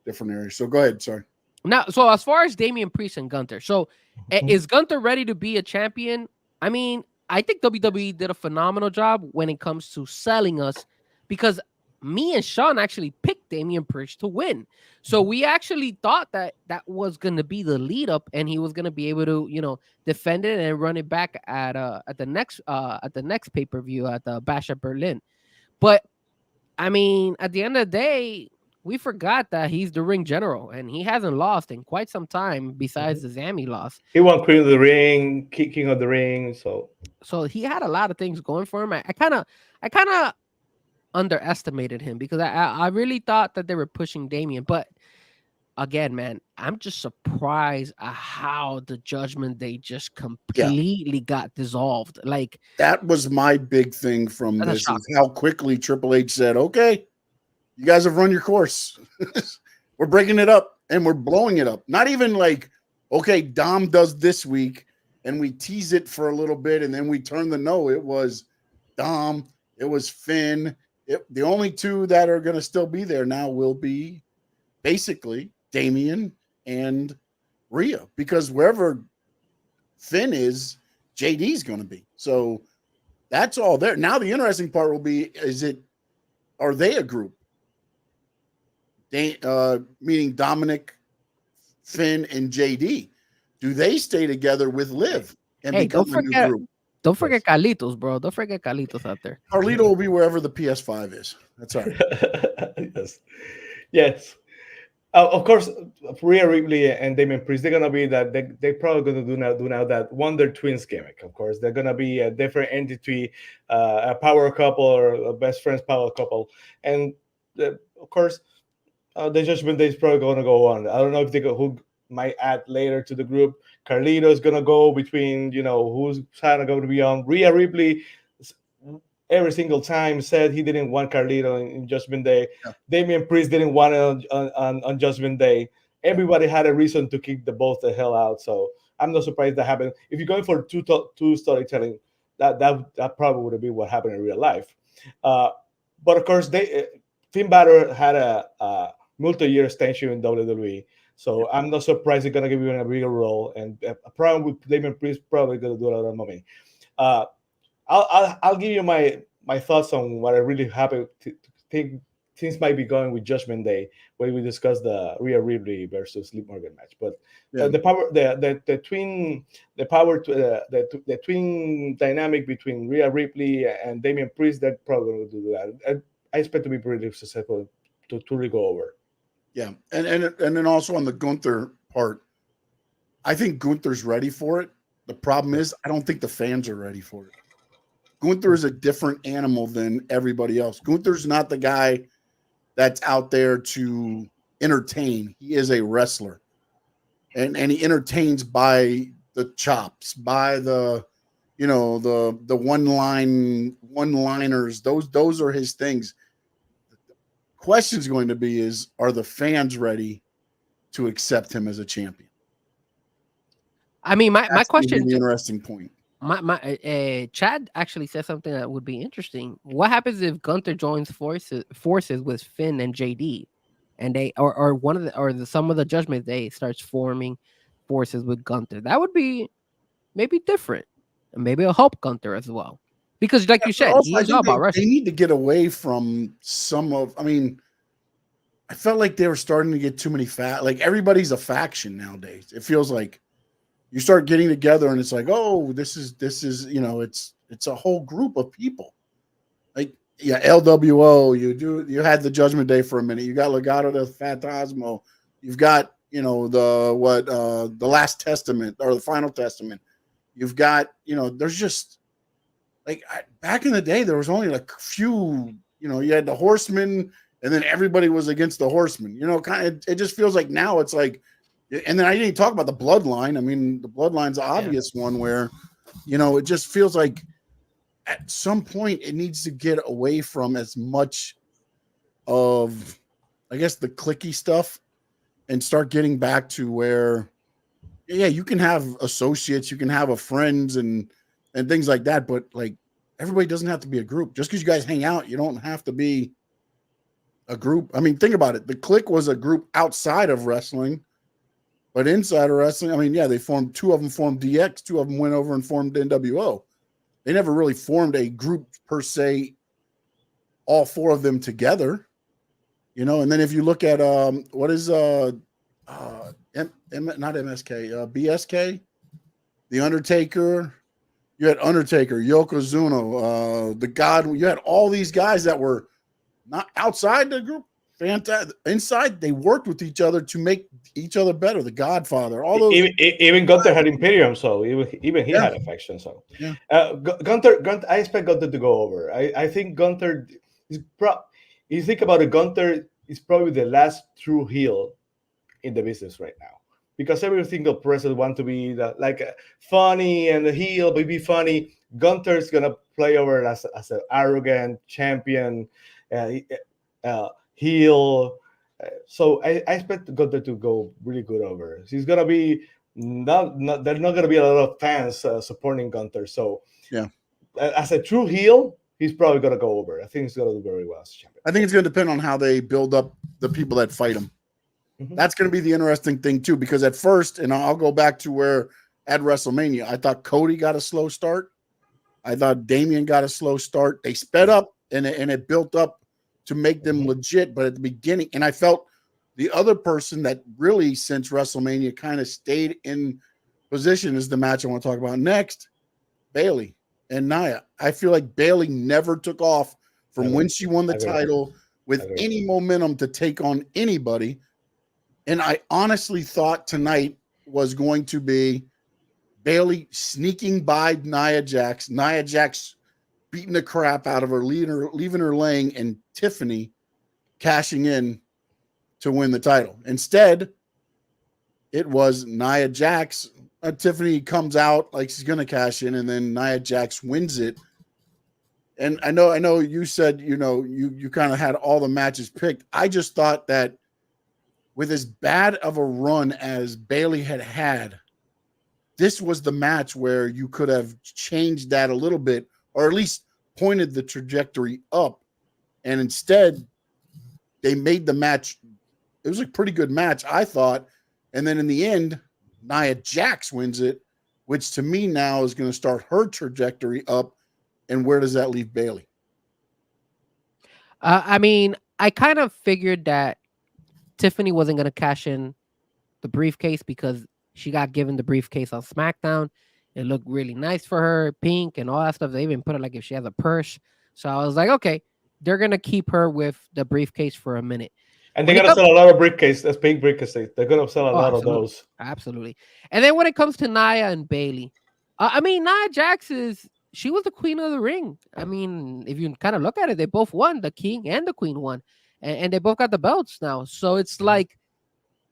different areas. So go ahead. Sorry. Now, so as far as Damian Priest and Gunther, so is Gunther ready to be a champion? I mean, I think WWE did a phenomenal job when it comes to selling us because me and Sean actually picked Damian Priest to win. So we actually thought that was going to be the lead up and he was going to be able to, defend it and run it back at the next pay-per-view at the Bash at Berlin. But I mean, at the end of the day, we forgot that he's the ring general and he hasn't lost in quite some time besides the Zami loss. He won Queen of the Ring, King of the Ring. So he had a lot of things going for him. I kind of underestimated him because I really thought that they were pushing Damian. But again, man, I'm just surprised at how the Judgment Day just completely got dissolved. Like, That was my big thing from That's a this shock. is how quickly Triple H said, "Okay, you guys have run your course. We're breaking it up and we're blowing it up." Not even like, okay, Dom does this week and we tease it for a little bit and then we turn the no. It was Dom, it was Finn. The only two that are going to still be there now will be basically Damian and Rhea, because wherever Finn is, JD's going to be. So that's all there. Now the interesting part will be, are they a group? Meaning Dominic, Finn, and JD. Do they stay together with Liv and hey, become a new group? don't forget Carlitos, bro. Don't forget Carlitos out there. Carlito will be wherever the PS5 is. That's all right. Yes. Of course, Rhea Ripley and Damian Priest, they're gonna be that they're probably gonna do now that Wonder Twins gimmick. Of course, they're gonna be a different entity, a power couple or a best friends power couple, and of course, the Judgment Day is probably gonna go on. I don't know if who might add later to the group. Carlito is gonna go between who's kind of going to be on. Rhea Ripley every single time said he didn't want Carlito in Judgment Day. Yeah. Damian Priest didn't want it on Judgment Day. Everybody had a reason to kick the both the hell out. So I'm not surprised that happened. If you're going for two storytelling, that probably would have been what happened in real life. But of course, Finn Balor had a multi-year extension in WWE. So I'm not surprised they're gonna give him a bigger role, and probably with Damian Priest probably gonna do a lot of money. I'll give you my thoughts on what I really happy to think things might be going with Judgment Day when we discuss the Rhea Ripley versus Liv Morgan match. But the twin dynamic between Rhea Ripley and Damian Priest, they're probably going to do that. I expect to be pretty successful to really go over. Yeah, and then also on the Gunther part, I think Gunther's ready for it. The problem is, I don't think the fans are ready for it. Gunther is a different animal than everybody else. Gunther's not the guy that's out there to entertain. He is a wrestler, and he entertains by the chops, by the one-liners. Those are his things. Question is going to be are the fans ready to accept him as a champion? I mean, my question, the interesting point. Chad actually said something that would be interesting. What happens if Gunther joins forces with Finn and JD, and they some of the Judgment Day starts forming forces with Gunther? That would be maybe different, and maybe it'll help Gunther as well. Because, like you said, he's all about wrestling. They need to get away from I felt like they were starting to get too many like everybody's a faction nowadays. It feels like you start getting together and it's like, oh, this is it's a whole group of people. Like, yeah, LWO, you had the Judgment Day for a minute. You got Legado del Fantasma. You've got, the Last Testament or the Final Testament. You've got, there's just like back in the day, there was only like a few, you had the Horsemen and then everybody was against the Horsemen, it just feels like now it's like, and then I didn't even talk about the Bloodline. I mean, the Bloodline's the obvious one where, it just feels like at some point it needs to get away from as much of, I guess, the cliquey stuff and start getting back to where, yeah, you can have associates, you can have a friends and things like that, but like everybody doesn't have to be a group. Just because you guys hang out, you don't have to be a group. I mean, think about it. The Clique was a group outside of wrestling. But inside of wrestling, I mean, yeah, two of them formed DX, two of them went over and formed NWO. They never really formed a group per se, all four of them together, and then if you look at what is not MSK, BSK, The Undertaker, you had Undertaker, Yokozuna, the God, you had all these guys that were not outside the group. Fantastic. Inside, they worked with each other to make each other better. The Godfather, all those. Even Gunther had Imperium, so even he had a faction. So yeah. Gunther, I expect Gunther to go over. I think Gunther is you think about it, Gunther is probably the last true heel in the business right now, because every single person want to be funny and the heel, but be funny. Gunther's gonna play over as an arrogant champion, heel. So I expect Gunther to go really good over. He's gonna be not there's not gonna be a lot of fans supporting Gunther. So yeah, as a true heel, he's probably gonna go over. I think he's gonna do very well as champion. I think it's going to depend on how they build up the people that fight him. Mm-hmm. That's going to be the interesting thing too, because at first, and I'll go back to where at WrestleMania, I thought Cody got a slow start. I thought Damian got a slow start. They sped up and it built up to make them legit. But at the beginning, and I felt the other person that really since WrestleMania kind of stayed in position is the match I want to talk about next, Bayley and Nia. I feel like Bayley never took off from when she won the title with any momentum to take on anybody. And I honestly thought tonight was going to be Bayley sneaking by Nia Jax beating the crap out of her, leaving her laying, and Tiffany cashing in to win the title. Instead, it was Nia Jax. Tiffany comes out like she's going to cash in, and then Nia Jax wins it. And I know you said, you kind of had all the matches picked. I just thought that with as bad of a run as Bayley had, this was the match where you could have changed that a little bit, or at least pointed the trajectory up. And instead, they made the match. It was a pretty good match, I thought. And then in the end, Nia Jax wins it, which to me now is going to start her trajectory up. And where does that leave Bayley? I mean, I kind of figured that Tiffany wasn't going to cash in the briefcase because she got given the briefcase on SmackDown. It looked really nice for her, pink and all that stuff. They even put it like if she has a purse. So I was like, okay, they're going to keep her with the briefcase for a minute. And they're going to sell a lot of briefcases, pink briefcases. They're going to sell a lot of those. Absolutely. And then when it comes to Nia and Bayley, I mean, Nia Jax she was the queen of the ring. I mean, if you kind of look at it, they both won. The king and the queen won. And they both got the belts now. So it's like,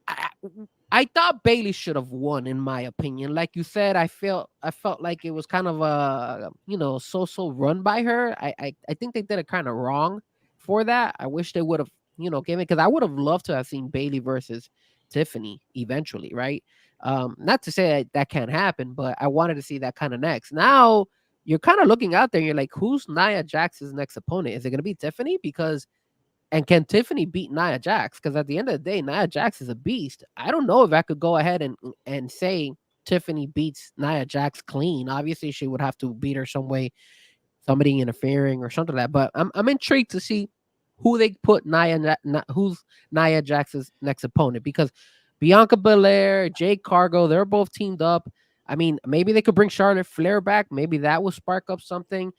I thought Bayley should have won, in my opinion. Like you said, I felt like it was kind of a, so run by her. I think they did it kind of wrong for that. I wish they would have, given, because I would have loved to have seen Bayley versus Tiffany eventually, right? Not to say that can't happen, but I wanted to see that kind of next. Now you're kind of looking out there and you're like, who's Nia Jax's next opponent? Is it going to be Tiffany? And can Tiffany beat Nia Jax? Because at the end of the day, Nia Jax is a beast. I don't know if I could go ahead and say Tiffany beats Nia Jax clean. Obviously, she would have to beat her some way, somebody interfering or something like that. But I'm intrigued to see who they put who's Nia Jax's next opponent, because Bianca Belair, Jade Cargill, they're both teamed up. I mean, maybe they could bring Charlotte Flair back. Maybe that will spark up something.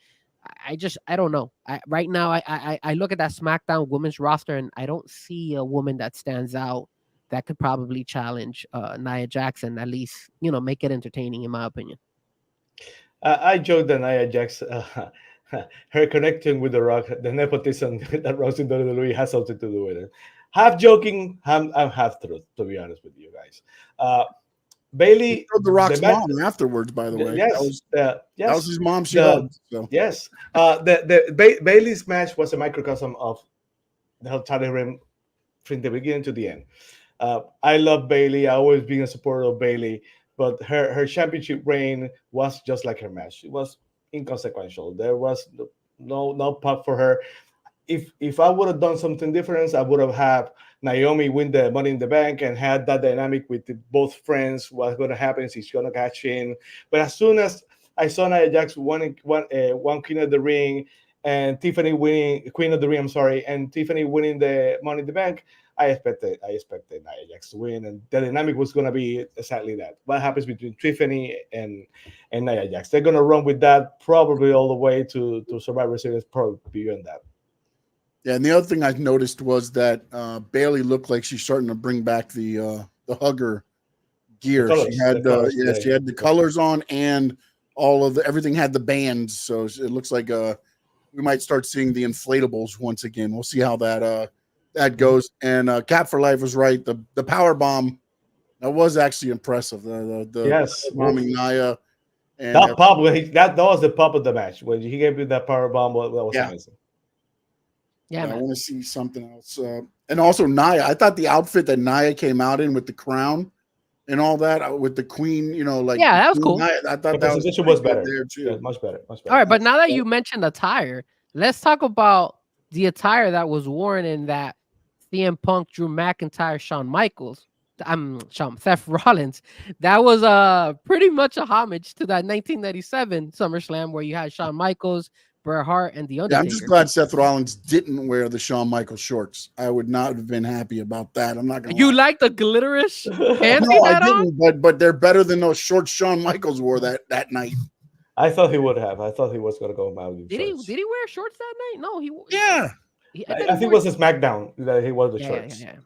I don't know. Right now, I look at that SmackDown women's roster and I don't see a woman that stands out that could probably challenge Nia Jax and at least, make it entertaining, in my opinion. I joke that Nia Jax, her connecting with The Rock, the nepotism that runs in WWE has something to do with it. Half joking, I'm half truth, to be honest with you guys. Bayley, The Rock's mom afterwards, by the way. Yes, that was his mom. Yes, the Bayley's match was a microcosm of the whole title reign from the beginning to the end. I love Bayley. I always been a supporter of Bayley, but her championship reign was just like her match. It was inconsequential. There was no pop for her. If I would have done something different, I would have had Naomi win the Money in the Bank and had that dynamic with both friends. What's going to happen? She's going to catch in. But as soon as I saw Nia Jax one Queen of the Ring and Tiffany winning Queen of the Ring, and Tiffany winning the Money in the Bank, I expected Nia Jax to win, and the dynamic was going to be exactly that. What happens between Tiffany and Nia Jax? They're going to run with that probably all the way to Survivor Series, probably beyond that. Yeah, and the other thing I noticed was that Bayley looked like she's starting to bring back the hugger gear. She had she had the colors on, and everything had the bands. So it looks like we might start seeing the inflatables once again. We'll see how that that goes. And Cap for Life was right. The power bomb that was actually impressive. The Yes. bombing Naya and That pop, that was the pop of the match when he gave you that power bomb. That was Yeah. amazing. Yeah, I man. want to see something else. And also Naya. I thought the outfit that Naya came out in with the crown and all that with the queen, like Yeah, that was Queen cool. Naya, I The thought that was presentation pretty was good better. there too. Yeah, much better. Much better. All right, but now that you mentioned attire, let's talk about the attire that was worn in that CM Punk, Drew McIntyre, Shawn Michaels. Seth Rollins. That was pretty much a homage to that 1997 SummerSlam where you had Shawn Michaels, Bret Hart, and The Yeah, Undertaker. I'm just glad Seth Rollins didn't wear the Shawn Michaels shorts. I would not have been happy about that. I'm not gonna You lie. like the glitterish pants No, he I had on? didn't, but they're better than those shorts Shawn Michaels wore that night. I thought he would have. I thought he was going to go out with Did shorts. he wear shorts that night? No, he. Yeah. I think it was a SmackDown that he wore the shorts. Yeah.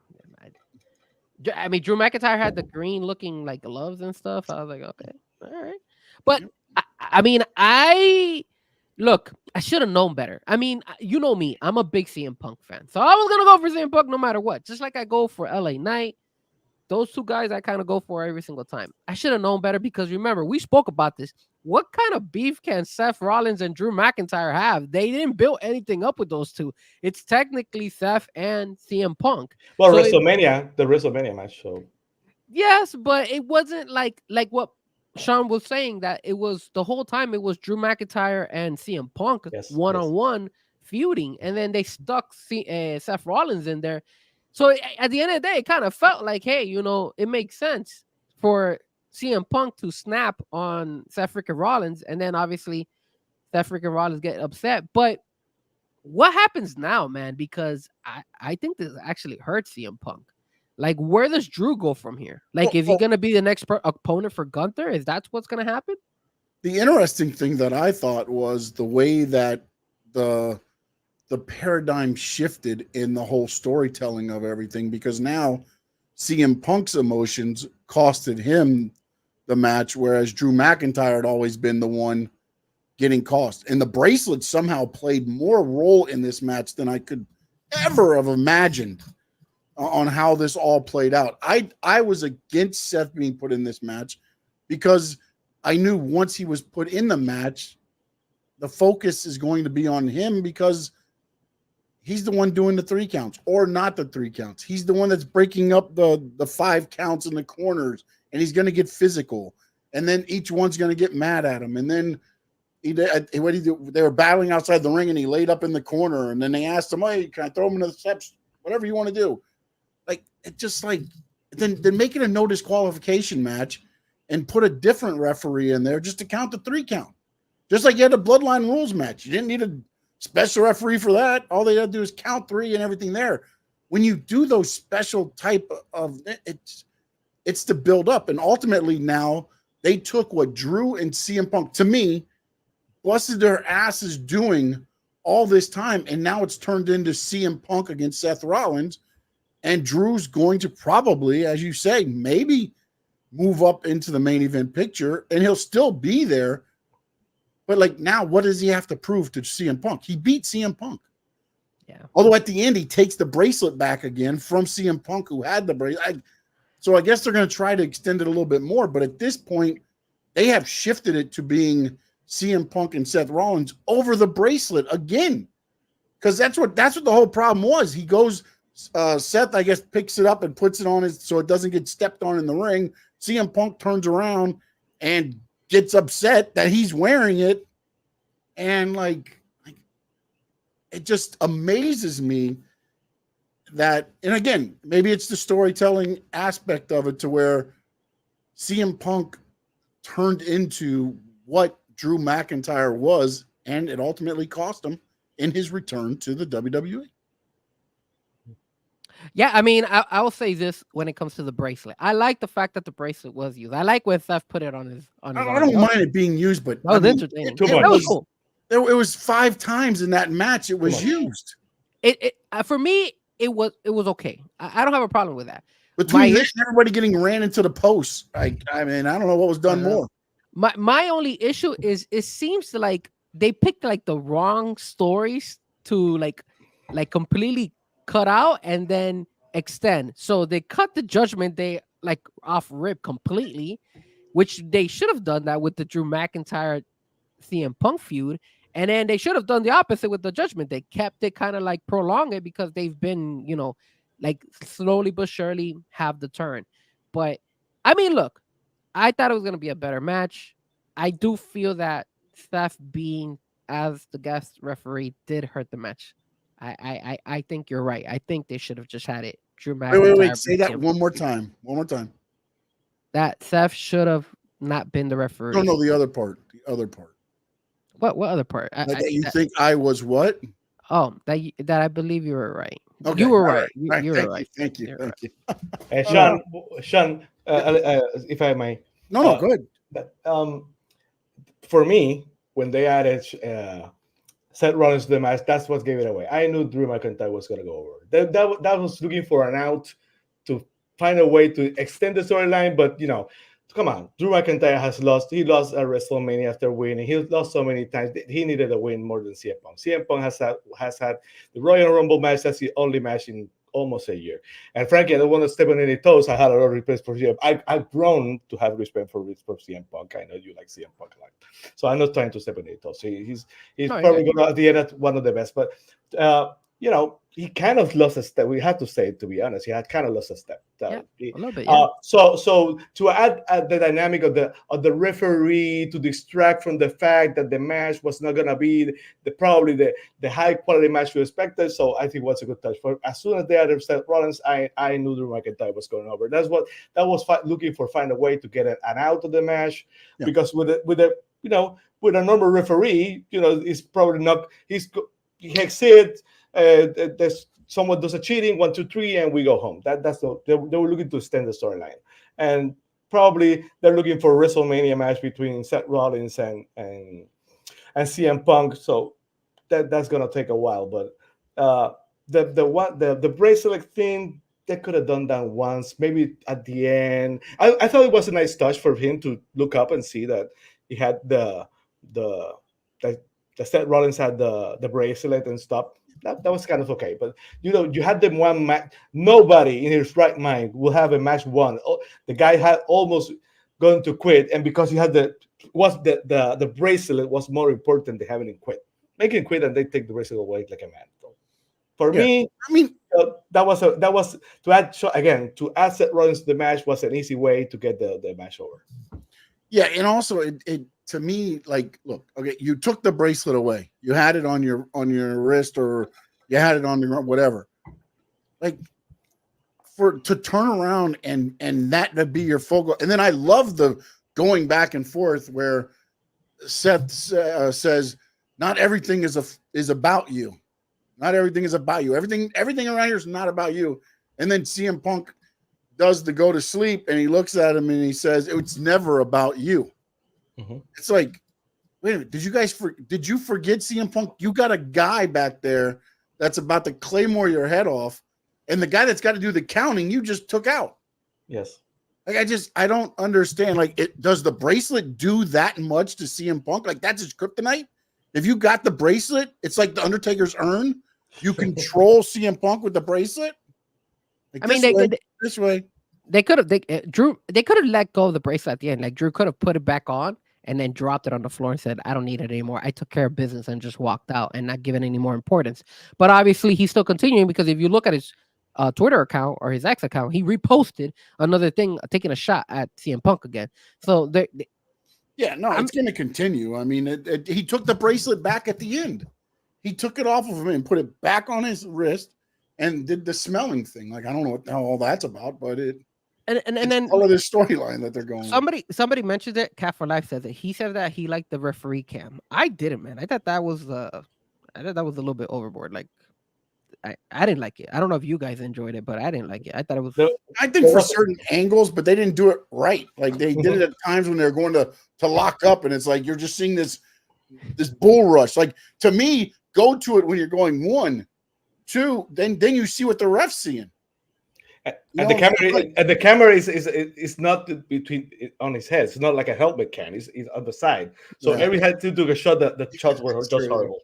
I mean, Drew McIntyre had the green looking like gloves and stuff. I was like, okay, all right. But I mean, I should have known better. I mean, you know me, I'm a big CM Punk fan, so I was gonna go for CM Punk no matter what. Just like I go for LA Knight. Those two guys I kind of go for every single time. I should have known better because remember, we spoke about this. What kind of beef can Seth Rollins and Drew McIntyre have? They didn't build anything up with those two. It's technically Seth and CM Punk. Well, So the WrestleMania match. So yes, but it wasn't like what Sean was saying, that it was the whole time it was Drew McIntyre and CM Punk one-on-one feuding, and then they stuck Seth Rollins in there. So at the end of the day, it kind of felt like, hey, it makes sense for CM Punk to snap on Seth freaking Rollins, and then obviously Seth freaking Rollins get upset. But what happens now, man? Because I think this actually hurts CM Punk. Like, where does Drew go from here? Like, is he going to be the next opponent for Gunther? Is that what's going to happen? The interesting thing that I thought was the way that the paradigm shifted in the whole storytelling of everything, because now CM Punk's emotions costed him the match, whereas Drew McIntyre had always been the one getting cost. And the bracelet somehow played more role in this match than I could ever have imagined on how this all played out. I was against Seth being put in this match because I knew once he was put in the match, the focus is going to be on him because he's the one doing the 3 counts or not the 3 counts. He's the one that's breaking up the 5 counts in the corners, and he's going to get physical. And then each one's going to get mad at him. And then they were battling outside the ring, and he laid up in the corner. And then they asked him, "Hey, can I throw him into the steps? Whatever you want to do." Like, it just like then make it a no disqualification match and put a different referee in there just to count the 3 count. Just like you had a Bloodline Rules match. You didn't need a special referee for that. All they had to do is count 3 and everything there. When you do those special type of it's to build up. And ultimately now they took what Drew and CM Punk, to me, busted their asses doing all this time. And now it's turned into CM Punk against Seth Rollins. And Drew's going to probably, as you say, maybe move up into the main event picture, and he'll still be there. But like, now what does he have to prove to CM Punk? He beat CM Punk. Yeah. Although at the end he takes the bracelet back again from CM Punk, who had the bracelet. So I guess they're going to try to extend it a little bit more. But at this point, they have shifted it to being CM Punk and Seth Rollins over the bracelet again, because that's what the whole problem was. He goes, Seth, I guess, picks it up and puts it on his so it doesn't get stepped on in the ring. CM Punk turns around and gets upset that he's wearing it, and like it just amazes me that, and again, maybe it's the storytelling aspect of it to where CM Punk turned into what Drew McIntyre was, and it ultimately cost him in his return to the WWE. Yeah, I mean, I will say this when it comes to the bracelet. I like the fact that the bracelet was used. I like when Seth put it on his I don't mind it being used, but that was entertaining. That was cool. It was 5 times in that match it was used. It for me, it was okay. I don't have a problem with that. Between this and everybody getting ran into the post, I mean, I don't know what was done more. My only issue is it seems like they picked like the wrong stories to like completely cut out and then extend. So they cut the Judgment Day like off rip completely, which they should have done that with the Drew McIntyre CM Punk feud. And then they should have done the opposite with the Judgment. They kept it kind of like prolong it because they've been, like slowly but surely have the turn. But I mean, look, I thought it was going to be a better match. I do feel that Seth being as the guest referee did hurt the match. I think you're right. I think they should have just had it. Drew McIntyre. Wait. Say that one more time. One more time. That Seth should have not been the referee. No, the other part. The other part. What other part? You think I was what? Oh, that I believe you were right. Okay, you were all right. You were right. Thank you. Sean, if I may. No, go ahead. For me, when they added Seth Rollins to the match, that's what gave it away. I knew Drew McIntyre was going to go over. That was looking for an out to find a way to extend the storyline, but come on, Drew McIntyre has lost. He lost at WrestleMania after winning. He lost so many times. He needed a win more than CM Punk. CM Punk has had the Royal Rumble match. That's the only match in almost a year. And frankly, I don't want to step on any toes. I had a lot of respect for CM. I've grown to have respect for CM Punk. I know you like CM Punk a lot, so I'm not trying to step on any toes. He's probably going to at the end at one of the best, but he kind of lost a step. We have to say it, to be honest. He had kind of lost a step. A little bit. Yeah. So to add the dynamic of the referee to distract from the fact that the match was not going to be probably the high quality match we expected. So I think it was a good touch. For as soon as they added Seth Rollins, I knew Drew McIntyre was going over. That was looking for find a way to get an out of the match, because with a normal referee, it's probably not. He exits. There's someone does a cheating 1, 2, 3, and we go home. They were looking to extend the storyline, and probably they're looking for a WrestleMania match between Seth Rollins and CM Punk. So that's gonna take a while. But the bracelet thing, they could have done that once, maybe at the end. I thought it was a nice touch for him to look up and see that he had the Seth Rollins had the bracelet and stuff. That was kind of okay, but you had them one match. Nobody in his right mind will have a match won. The guy had almost going to quit, and because he had the bracelet was more important than having him quit. Make him quit, and they take the bracelet away like a man. So for me, I mean, that was to add Seth Rollins to the match was an easy way to get the match over. Yeah, and also it to me, like, look, okay, you took the bracelet away. You had it on your wrist, or you had it on your whatever. Like, to turn around and that to be your focal. And then I love the going back and forth where Seth says, "Not everything is about you. Not everything is about you. Everything around here is not about you." And then CM Punk does the go to sleep, and he looks at him and he says, "It's never about you." Mm-hmm. It's like, wait a minute, did you forget CM Punk? You got a guy back there that's about to claymore your head off, and the guy that's got to do the counting you just took out. Yes. Like, I don't understand. Like, does the bracelet do that much to CM Punk? Like, that's his kryptonite? If you got the bracelet, it's like the Undertaker's urn. You control CM Punk with the bracelet. Like, this way. They could have let go of the bracelet at the end. Like, Drew could have put it back on and then dropped it on the floor and said, "I don't need it anymore. I took care of business," and just walked out and not given any more importance. But obviously he's still continuing, because if you look at his Twitter account or his X account, he reposted another thing, taking a shot at CM Punk again. So it's going to continue. I mean, he took the bracelet back at the end. He took it off of him and put it back on his wrist and did the smelling thing. Like, I don't know what the hell all that's about, but and then all of this storyline that they're going. Somebody mentioned it. Cat for Life says it. He said that he liked the referee cam. I didn't, man. I thought that was a little bit overboard. Like, I didn't like it. I don't know if you guys enjoyed it, but I didn't like it. I thought it was. I think for certain angles, but they didn't do it right. Like, they did it at times when they're going to lock up, and it's like you're just seeing this bull rush. Like, to me, go to it when you're going 1, 2, then you see what the ref's seeing. And the camera is not between on his head. It's not like a helmet cam. It's on the side. So every time he took a shot, the shots were just horrible.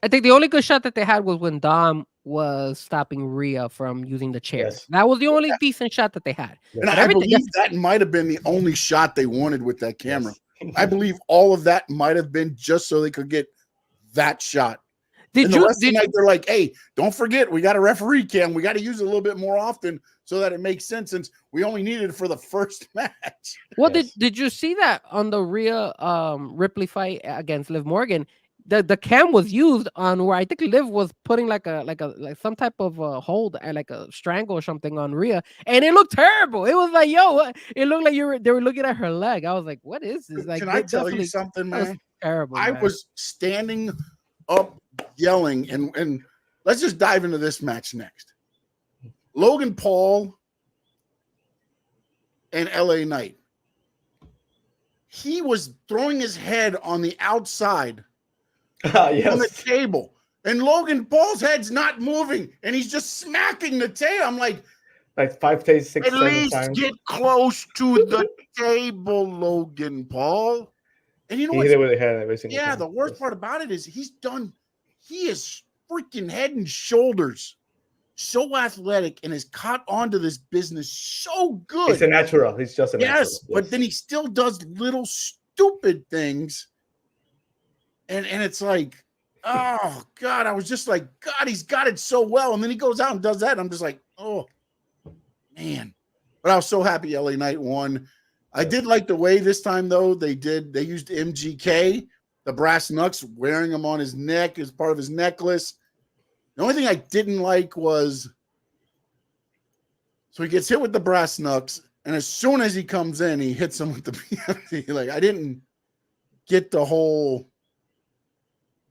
I think the only good shot that they had was when Dom was stopping Rhea from using the chair. Yes. That was the only decent shot that they had. And But I everything believe that might have been the only shot they wanted with that camera. I believe all of that might have been just so they could get that shot. Did And the you? rest of Did, the night, they're like, hey, don't forget, we got a referee cam. We got to use it a little bit more often so that it makes sense, since we only needed it for the first match. well, Yes. did you see that on the Rhea Ripley fight against Liv Morgan? The cam was used on where I think Liv was putting like some type of hold and like a strangle or something on Rhea, and it looked terrible. It was like, yo, what? It looked like they were looking at her leg. I was like, what is this? Like, Can I tell you definitely- something, that was man? terrible. I man. was standing up yelling, and let's just dive into this match next. Logan Paul and LA Knight. He was throwing his head on the outside on the Yes. table, and Logan Paul's head's not moving, and he's just smacking the table. I'm like, Like 5 days, 6, at 7 least times. get close to the table, Logan Paul. And you know He what? hit it with the head every single Yeah, time. the worst part about it is he is freaking head and shoulders so athletic and has caught on to this business so good. It's a natural. He's just a natural. Yes, but then he still does little stupid things. And it's like, oh God, I was just like, God, he's got it so well. And then he goes out and does that. And I'm just like, oh man. But I was so happy LA Knight won. I did like the way this time though they used MGK, the brass knucks, wearing them on his neck as part of his necklace. The only thing I didn't like was, so he gets hit with the brass knucks, and as soon as he comes in, he hits him with the PMD. Like, I didn't get the whole,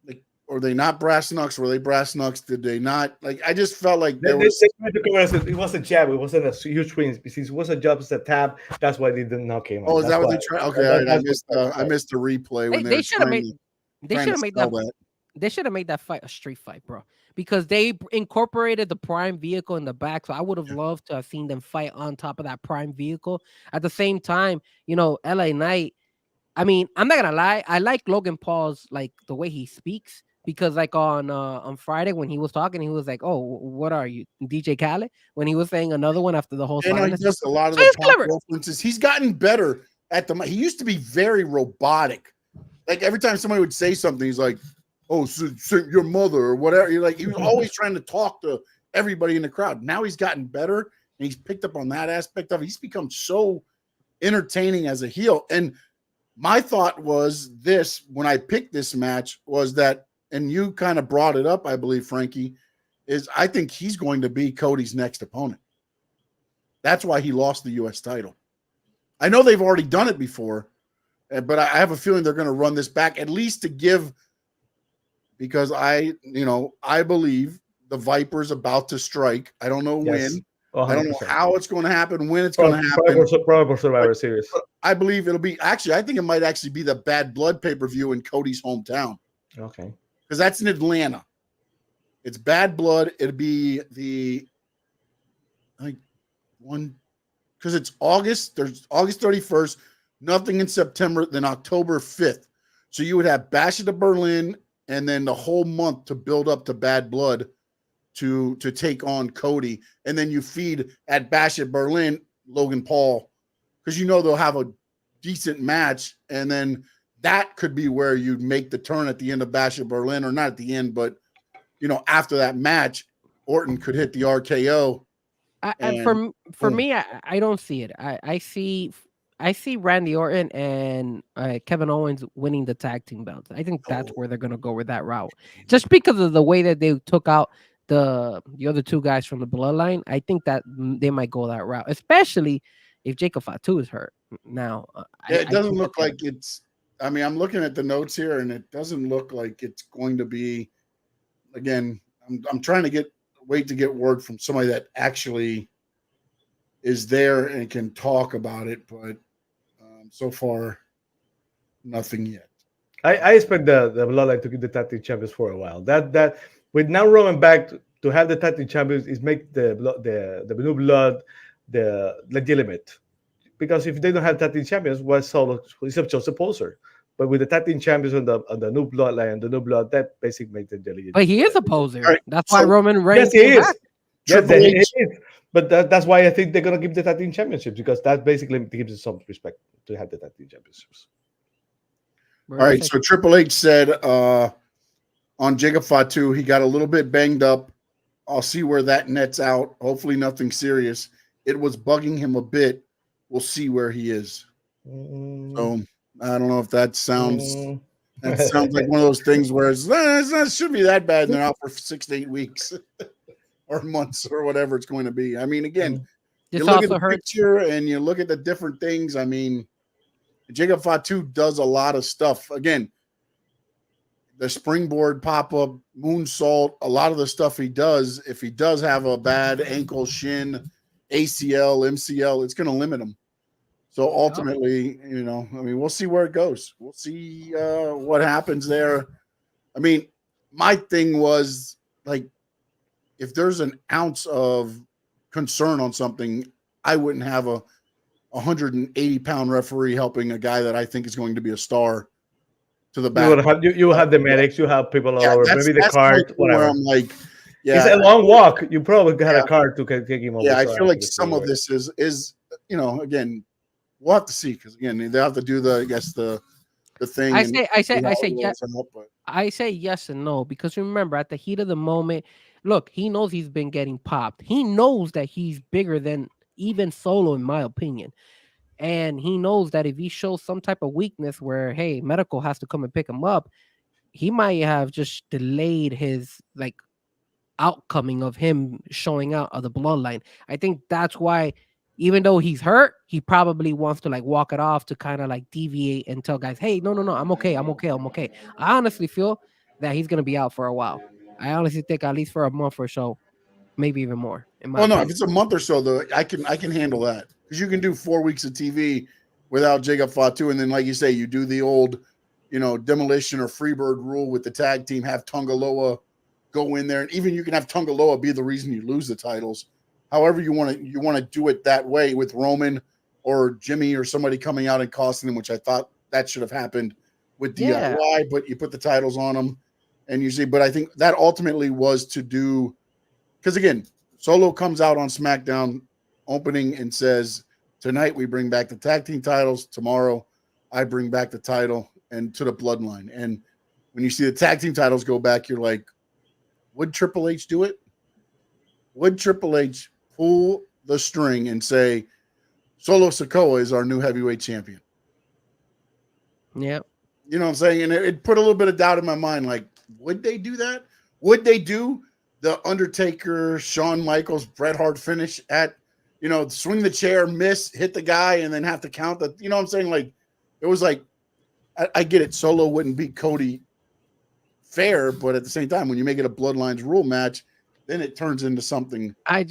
like, were they not brass knucks? Were they brass knucks? Did they not? Like, I just felt like there was. It was a jab. It wasn't a huge swing. Because it was a jab, it's a tap. That's why they did not came out. Oh, is that what they That's tried? why. Okay, all right, I That's missed the replay when They should have made. They trying should to have made sell that. that. They should have made that fight a street fight, bro. Because they incorporated the Prime vehicle in the back. So I would have loved to have seen them fight on top of that Prime vehicle. At the same time, LA Knight. I mean, I'm not gonna lie. I like Logan Paul's like the way he speaks, because like on Friday when he was talking, he was like, "Oh, what are you, DJ Khaled?" When he was saying another one after the whole And he silence. does a lot of So the he's pop clever. references. He's gotten better at he used to be very robotic. Like every time somebody would say something, he's like, "Oh, so your mother," or whatever. You're like, he was always trying to talk to everybody in the crowd. Now he's gotten better, and he's picked up on that aspect of it. He's become so entertaining as a heel. And my thought was this when I picked this match was that, and you kind of brought it up, I believe, Frankie, is I think he's going to be Cody's next opponent. That's why he lost the U.S. title. I know they've already done it before, but I have a feeling they're going to run this back, at least to give, because I believe the Viper's about to strike. I don't know when. I don't know how it's going to happen, when it's going to happen. Probably for Survivor Series. I believe it'll be I think it might actually be the Bad Blood pay-per-view in Cody's hometown, Okay. because that's in Atlanta. It's Bad Blood. It'd be because it's August. There's August 31st. Nothing in September. Then October 5th. So you would have Bash at the Berlin, and then the whole month to build up to Bad Blood to take on Cody, and then you feed at Bash at Berlin Logan Paul, because they'll have a decent match, and then that could be where you make the turn at the end of Bash at Berlin, or not at the end, but after that match, Orton could hit the RKO. For me, I don't see it. I see Randy Orton and Kevin Owens winning the tag team belts. I think that's where they're gonna go with that route, just because of the way that they took out the other two guys from the bloodline. I think that they might go that route, especially if Jacob Fatu is hurt now. It doesn't look like it's. I mean, I'm looking at the notes here, and it doesn't look like it's going to be. Again, I'm trying to wait to get word from somebody that actually is there and can talk about it, but so far, nothing yet. I expect the Bloodline to keep the tag team champions for a while. That with now Roman back to have the tag team champions is make the New Blood the legitimate. Because if they don't have tag team champions, what's all except Joseph Poser? But with the tag team champions on the new bloodline, the new blood, that basically makes them the legion. But he is a poser. Right. That's why So- Roman Reigns Yes, he came is. back. Yes, Triple he H. is. But that's why I think they're gonna give the tag team championships, because that basically gives us some respect to have the tag team championships. All right, so Triple H said on Jacob Fatu, he got a little bit banged up. I'll see where that nets out. Hopefully nothing serious. It was bugging him a bit. We'll see where he is. So I don't know if that sounds like one of those things where it shouldn't be that bad, and they're out for 6 to 8 weeks or months or whatever it's going to be. I mean, again, you This look at also the hurts. picture and you look at the different things. I mean, Jacob Fatu does a lot of stuff. Again, the springboard pop-up, moonsault, a lot of the stuff he does, if he does have a bad ankle, shin, ACL, MCL, it's going to limit him. So ultimately, I mean, we'll see where it goes. We'll see what happens there. I mean, my thing was, like, if there's an ounce of concern on something, I wouldn't have a 180-pound referee helping a guy that I think is going to be a star to the back. You have the medics, you have people all over, maybe the cart, whatever. Where I'm like, It's a long walk. You probably got a cart to take him over. Yeah, I feel like some of this is again, we'll have to see, because again, they have to do the thing. I say yes. But I say yes and no, because remember, at the heat of the moment, look, he knows he's been getting popped. He knows that he's bigger than even Solo, in my opinion. And he knows that if he shows some type of weakness where, hey, medical has to come and pick him up, he might have just delayed his outcoming of him showing out of the bloodline. I think that's why, even though he's hurt, he probably wants to walk it off to kind of deviate and tell guys, hey, no, I'm okay. I honestly feel that he's going to be out for a while. I honestly think at least for a month or so, maybe even more. no, if it's a month or so, though, I can handle that, because you can do 4 weeks of TV without Jacob Fatu, and then, like you say, you do the old, demolition or freebird rule with the tag team, have Tongaloa go in there, and even you can have Tongaloa be the reason you lose the titles. However you want to do it that way with Roman or Jimmy or somebody coming out and costing them, which I thought that should have happened with DIY, but you put the titles on them, and you see. But I think that ultimately was to do, because again, Solo comes out on SmackDown opening and says, tonight we bring back the tag team titles. Tomorrow I bring back the title and to the bloodline. And when you see the tag team titles go back, you're like, would Triple H do it? Would Triple H pull the string and say, Solo Sikoa is our new heavyweight champion? Yeah. You know what I'm saying? And it put a little bit of doubt in my mind. Like, would they do that? Would they do the Undertaker, Shawn Michaels, Bret Hart finish at, swing the chair, miss, hit the guy, and then have to count the, you know what I'm saying? Like, it was like, I get it. Solo wouldn't beat Cody fair, but at the same time, when you make it a Bloodlines rule match, then it turns into something a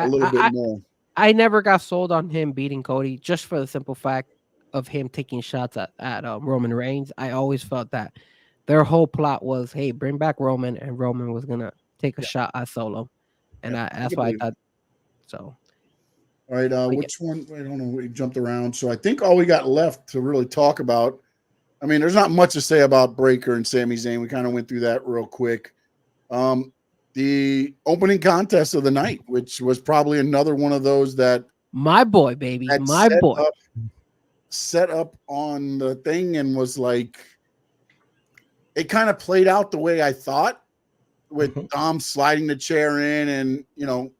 little bit more. I never got sold on him beating Cody, just for the simple fact of him taking shots at Roman Reigns. I always felt that their whole plot was, hey, bring back Roman, and Roman was gonna take a shot at Solo, and that's why I thought so. All right, which one? I don't know. We jumped around, so I think all we got left to really talk about. I mean, there's not much to say about Breakker and Sami Zayn. We kind of went through that real quick. The opening contest of the night, which was probably another one of those that my boy, baby, my boy, set up on the thing, and was like, it kind of played out the way I thought, with Dom sliding the chair in and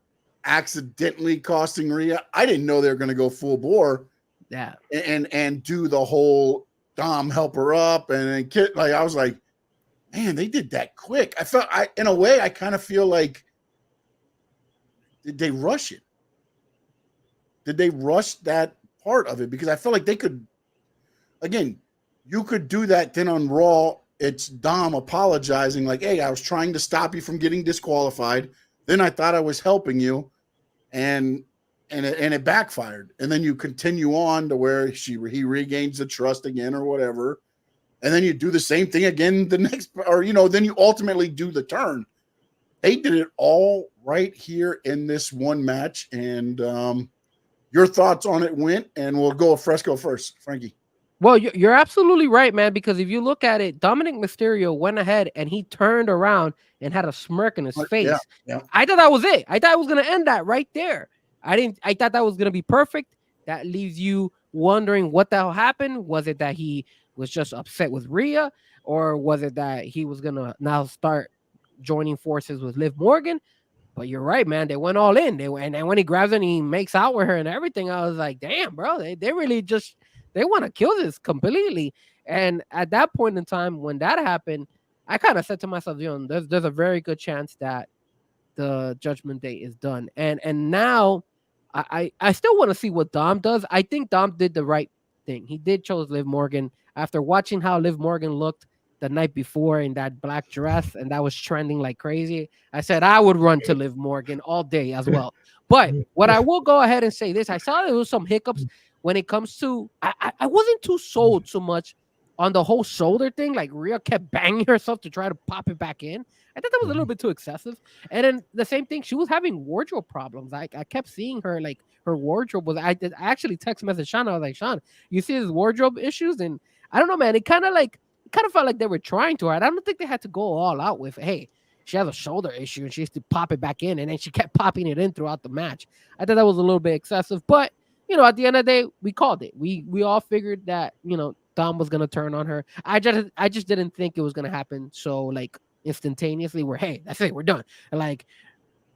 accidentally costing Rhea. I didn't know they were going to go full bore, and do the whole Dom help her up, and then I was like, man, they did that quick. In a way, I kind of feel like, did they rush it? Did they rush that part of it? Because I feel like they could, again, you could do that. Then on Raw, it's Dom apologizing, like, hey, I was trying to stop you from getting disqualified. Then I thought I was helping you, and it backfired. And then you continue on to where he regains the trust again or whatever. And then you do the same thing again the next, or, then you ultimately do the turn. They did it all right here in this one match. And your thoughts on it, Wint, and we'll go Fresco first. Frankie. Well, you're absolutely right, man. Because if you look at it, Dominic Mysterio went ahead and he turned around and had a smirk in his Yeah, face. yeah. I thought that was it. I thought it was gonna end that right there. I didn't. I thought that was gonna be perfect. That leaves you wondering what the hell happened. Was it that he was just upset with Rhea, or was it that he was gonna now start joining forces with Liv Morgan? But you're right, man. They went all in. And then when he grabs her and he makes out with her and everything, I was like, damn, bro, they really just they want to kill this completely. And at that point in time, when that happened, I kind of said to myself, there's a very good chance that the Judgment Day is done. And now I still want to see what Dom does. I think Dom did the right thing. He did chose Liv Morgan after watching how Liv Morgan looked the night before in that black dress, and that was trending like crazy. I said I would run to Liv Morgan all day as well. But what I will go ahead and say this, I saw there was some hiccups when it comes to I wasn't too sold so much on the whole shoulder thing. Like Rhea kept banging herself to try to pop it back in. I thought that was a little bit too excessive. And then the same thing, she was having wardrobe problems. I kept seeing her like her wardrobe was. I actually text message Sean. I was like, Sean, you see his wardrobe issues? And I don't know, man. It kind of felt like they were trying to hard. I don't think they had to go all out with, hey, she has a shoulder issue and she has to pop it back in, and then she kept popping it in throughout the match. I thought that was a little bit excessive, but at the end of the day, we called it. We all figured that Dom was gonna turn on her. I just didn't think it was gonna happen so like instantaneously. Where hey, that's it, we're done. And like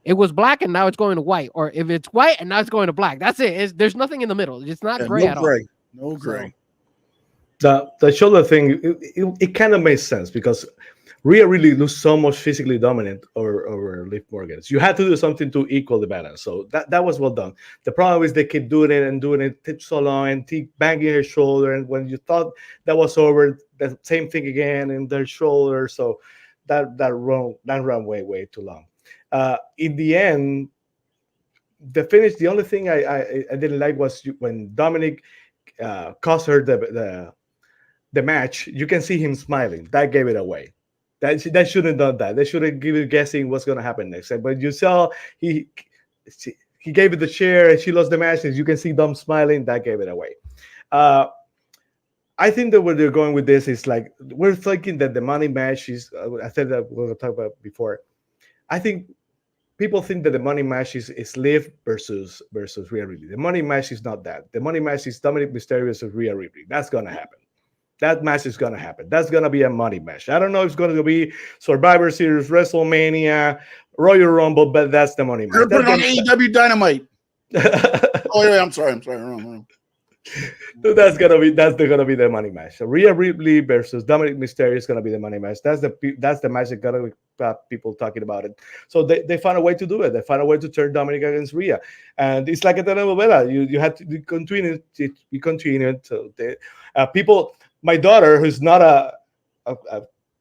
it was black and now it's going to white, or if it's white and now it's going to black. That's it. There's nothing in the middle. It's not gray at all. No gray. The shoulder thing, it kind of makes sense because Rhea really looks so much physically dominant over Liv Morgan. So you had to do something to equal the balance. So that was well done. The problem is they keep doing it, keep so long, and keep banging her shoulder. And when you thought that was over, the same thing again in their shoulder. So that ran way too long. In the end, the finish. The only thing I didn't like was when Dominic cost her the match. You can see him smiling. That gave it away. That shouldn't have done that. They should have given guessing what's going to happen next. But you saw he gave it the chair and she lost the match. And you can see Dom smiling. That gave it away. I think that where they're going with this is like we're thinking that the money match is. I said that we're going to talk about before. I think people think that the money match is Liv versus Rhea Ripley. The money match is not that. The money match is Dominic Mysterio versus Rhea Ripley. That's going to happen. That match is going to happen. That's going to be a money match. I don't know if it's going to be Survivor Series, WrestleMania, Royal Rumble, but that's the money match. Put it on AEW Dynamite. Oh, yeah, I'm sorry. Wrong. That's gonna be the money match. So Rhea Ripley versus Dominic Mysterio is gonna be the money match. That's the match that got people talking about it. So they found a way to do it. They found a way to turn Dominic against Rhea, and it's like a telenovela. You had to continue. You continue. So people. My daughter, who's not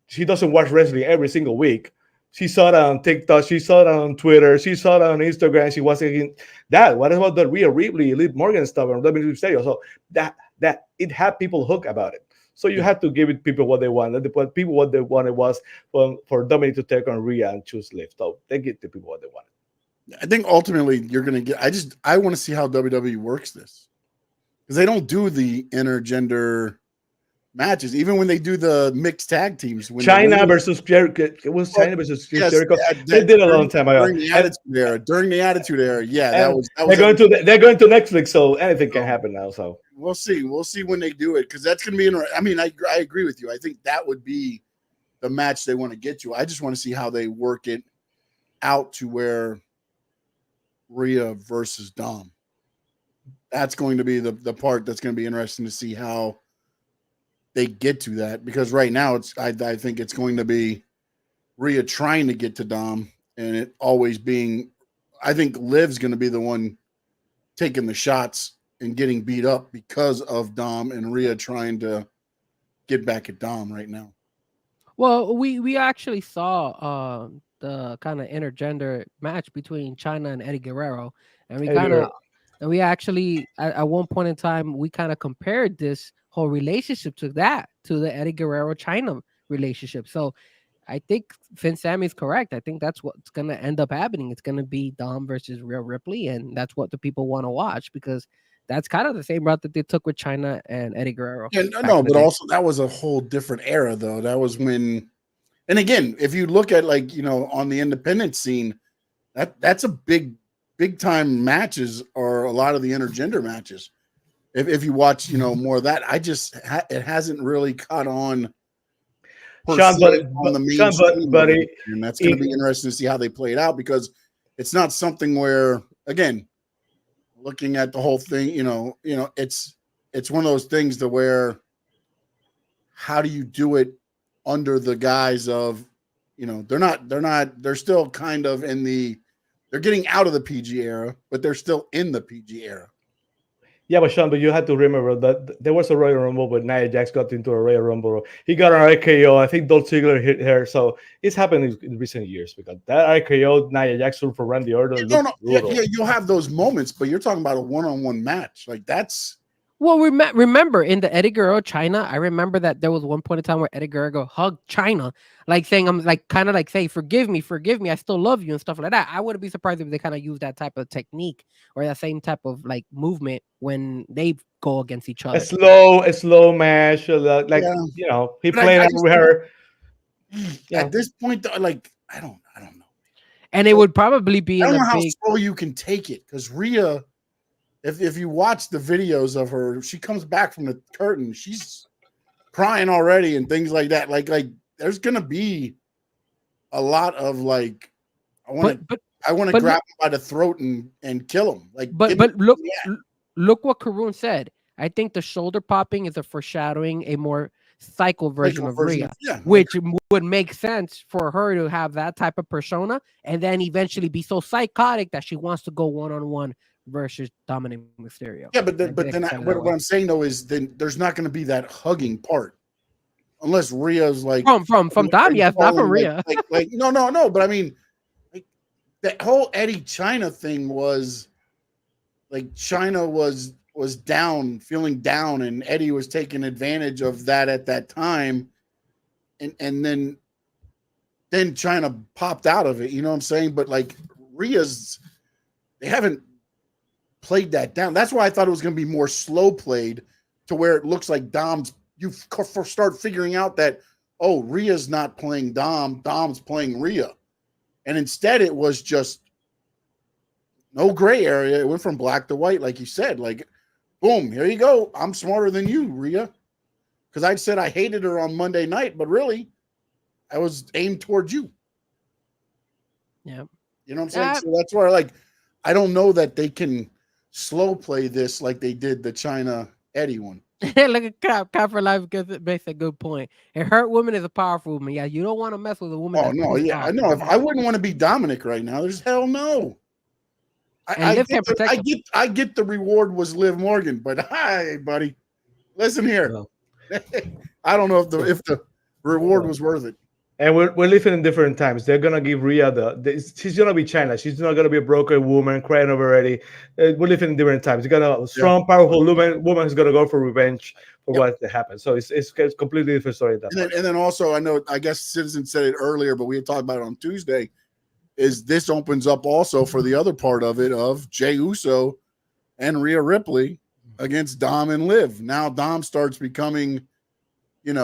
she doesn't watch wrestling every single week. She saw it on TikTok. She saw it on Twitter. She saw it on Instagram. She was thinking, Dad, what about the Rhea Ripley, Liv Morgan stuff on WWE Stereo? So that it had people hooked about it. So you had to give it people what they wanted. People what they wanted was for Dominic to take on Rhea and choose Liv. So they get the people what they wanted. I think ultimately you're going to get. I want to see how WWE works this because they don't do the intergender matches, even when they do the mixed tag teams. China versus Jericho. It was China versus Jericho. They did a long time ago. During the Attitude Era. Yeah, that was they're going to Netflix, so anything can happen now. So we'll see. We'll see when they do it because that's going to be interesting. I mean, I agree with you. I think that would be the match they want to get to. I just want to see how they work it out to where Rhea versus Dom. That's going to be the part that's going to be interesting to see how they get to that, because right now I think it's going to be Rhea trying to get to Dom, and it always being, I think Liv's going to be the one taking the shots and getting beat up because of Dom, and Rhea trying to get back at Dom right now. Well, we actually saw the kind of intergender match between China and Eddie Guerrero, and we actually at one point in time we kind of compared this whole relationship to the Eddie Guerrero China relationship. So I think Vince Sammy's correct. I think that's what's going to end up happening. It's going to be Dom versus Rhea Ripley, and that's what the people want to watch because that's kind of the same route that they took with China and Eddie Guerrero. Yeah, back no, in the but day. also that was a whole different era, though. That was when, and again, if you look at like on the independent scene, that's a big time matches, or a lot of the intergender matches. If you watch more of that, it hasn't really caught on. Sean, On the mainstream, buddy, and that's going to be interesting to see how they play it out, because it's not something where, again, looking at the whole thing, it's one of those things to where, how do you do it under the guise of, they're still kind of they're getting out of the PG era, but they're still in the PG era. Yeah, but Sean, but you had to remember that there was a Royal Rumble, but Nia Jax got into a Royal Rumble. He got an RKO. I think Dolph Ziggler hit her. So it's happened in recent years, because that RKO, Nia Jax for Randy Orton. Yeah, you'll have those moments, but you're talking about a one-on-one match. Like that's. Well, remember in the Eddie Guerrero China, I remember that there was one point in time where Eddie Guerrero hugged China, like saying, I'm like kind of like saying, forgive me, I still love you and stuff like that. I wouldn't be surprised if they kind of use that type of technique or that same type of like movement when they go against each other. A slow match, like he played out with her. At this point, like I don't know. And it would probably be. I don't know how slow you can take it, because Rhea. If you watch the videos of her, she comes back from the curtain, she's crying already and things like that. Like there's gonna be a lot of like, I want to grab him by the throat and kill him. Like, but look what Karun said. I think the shoulder popping is a foreshadowing a more psycho version of Rhea, which would make sense for her to have that type of persona and then eventually be so psychotic that she wants to go one-on-one versus Dominic Mysterio. Yeah, but then what I'm saying though is then there's not going to be that hugging part, unless Rhea's like from Dom, yes, not from Rhea. Like no, but I mean, like that whole Eddie China thing was like China was down, feeling down, and Eddie was taking advantage of that at that time, and then China popped out of it. You know what I'm saying? But like Rhea's, they haven't played that down. That's why I thought it was going to be more slow played, to where it looks like you start figuring out that, oh, Rhea's not playing Dom's playing Rhea. And instead it was just no gray area. It went from black to white, like you said, like, boom, here you go. I'm smarter than you, Rhea. Because I said I hated her on Monday night, but really I was aimed towards you. Yeah. You know what I'm saying? So that's where I don't know that they can slow play this like they did the China Eddie one. Look at Cop for Life makes a good point. A hurt woman is a powerful woman. Yeah, you don't want to mess with a woman. Oh no, yeah, I know. If I wouldn't want to be Dominic right now, there's hell no. I get the reward was Liv Morgan, but hi, buddy, listen here. No. I don't know if the reward was worth it. And we're living in different times. They're gonna give Rhea she's gonna be China. She's not gonna be a broken woman crying over Eddie. We're living in different times. You got a strong, powerful woman who's gonna go for revenge for what happened. So it's completely different story. And then also, I guess Citizen said it earlier, but we had talked about it on Tuesday. Is this opens up also for the other part of it of Jey Uso and Rhea Ripley against Dom and Liv. Now Dom starts becoming, You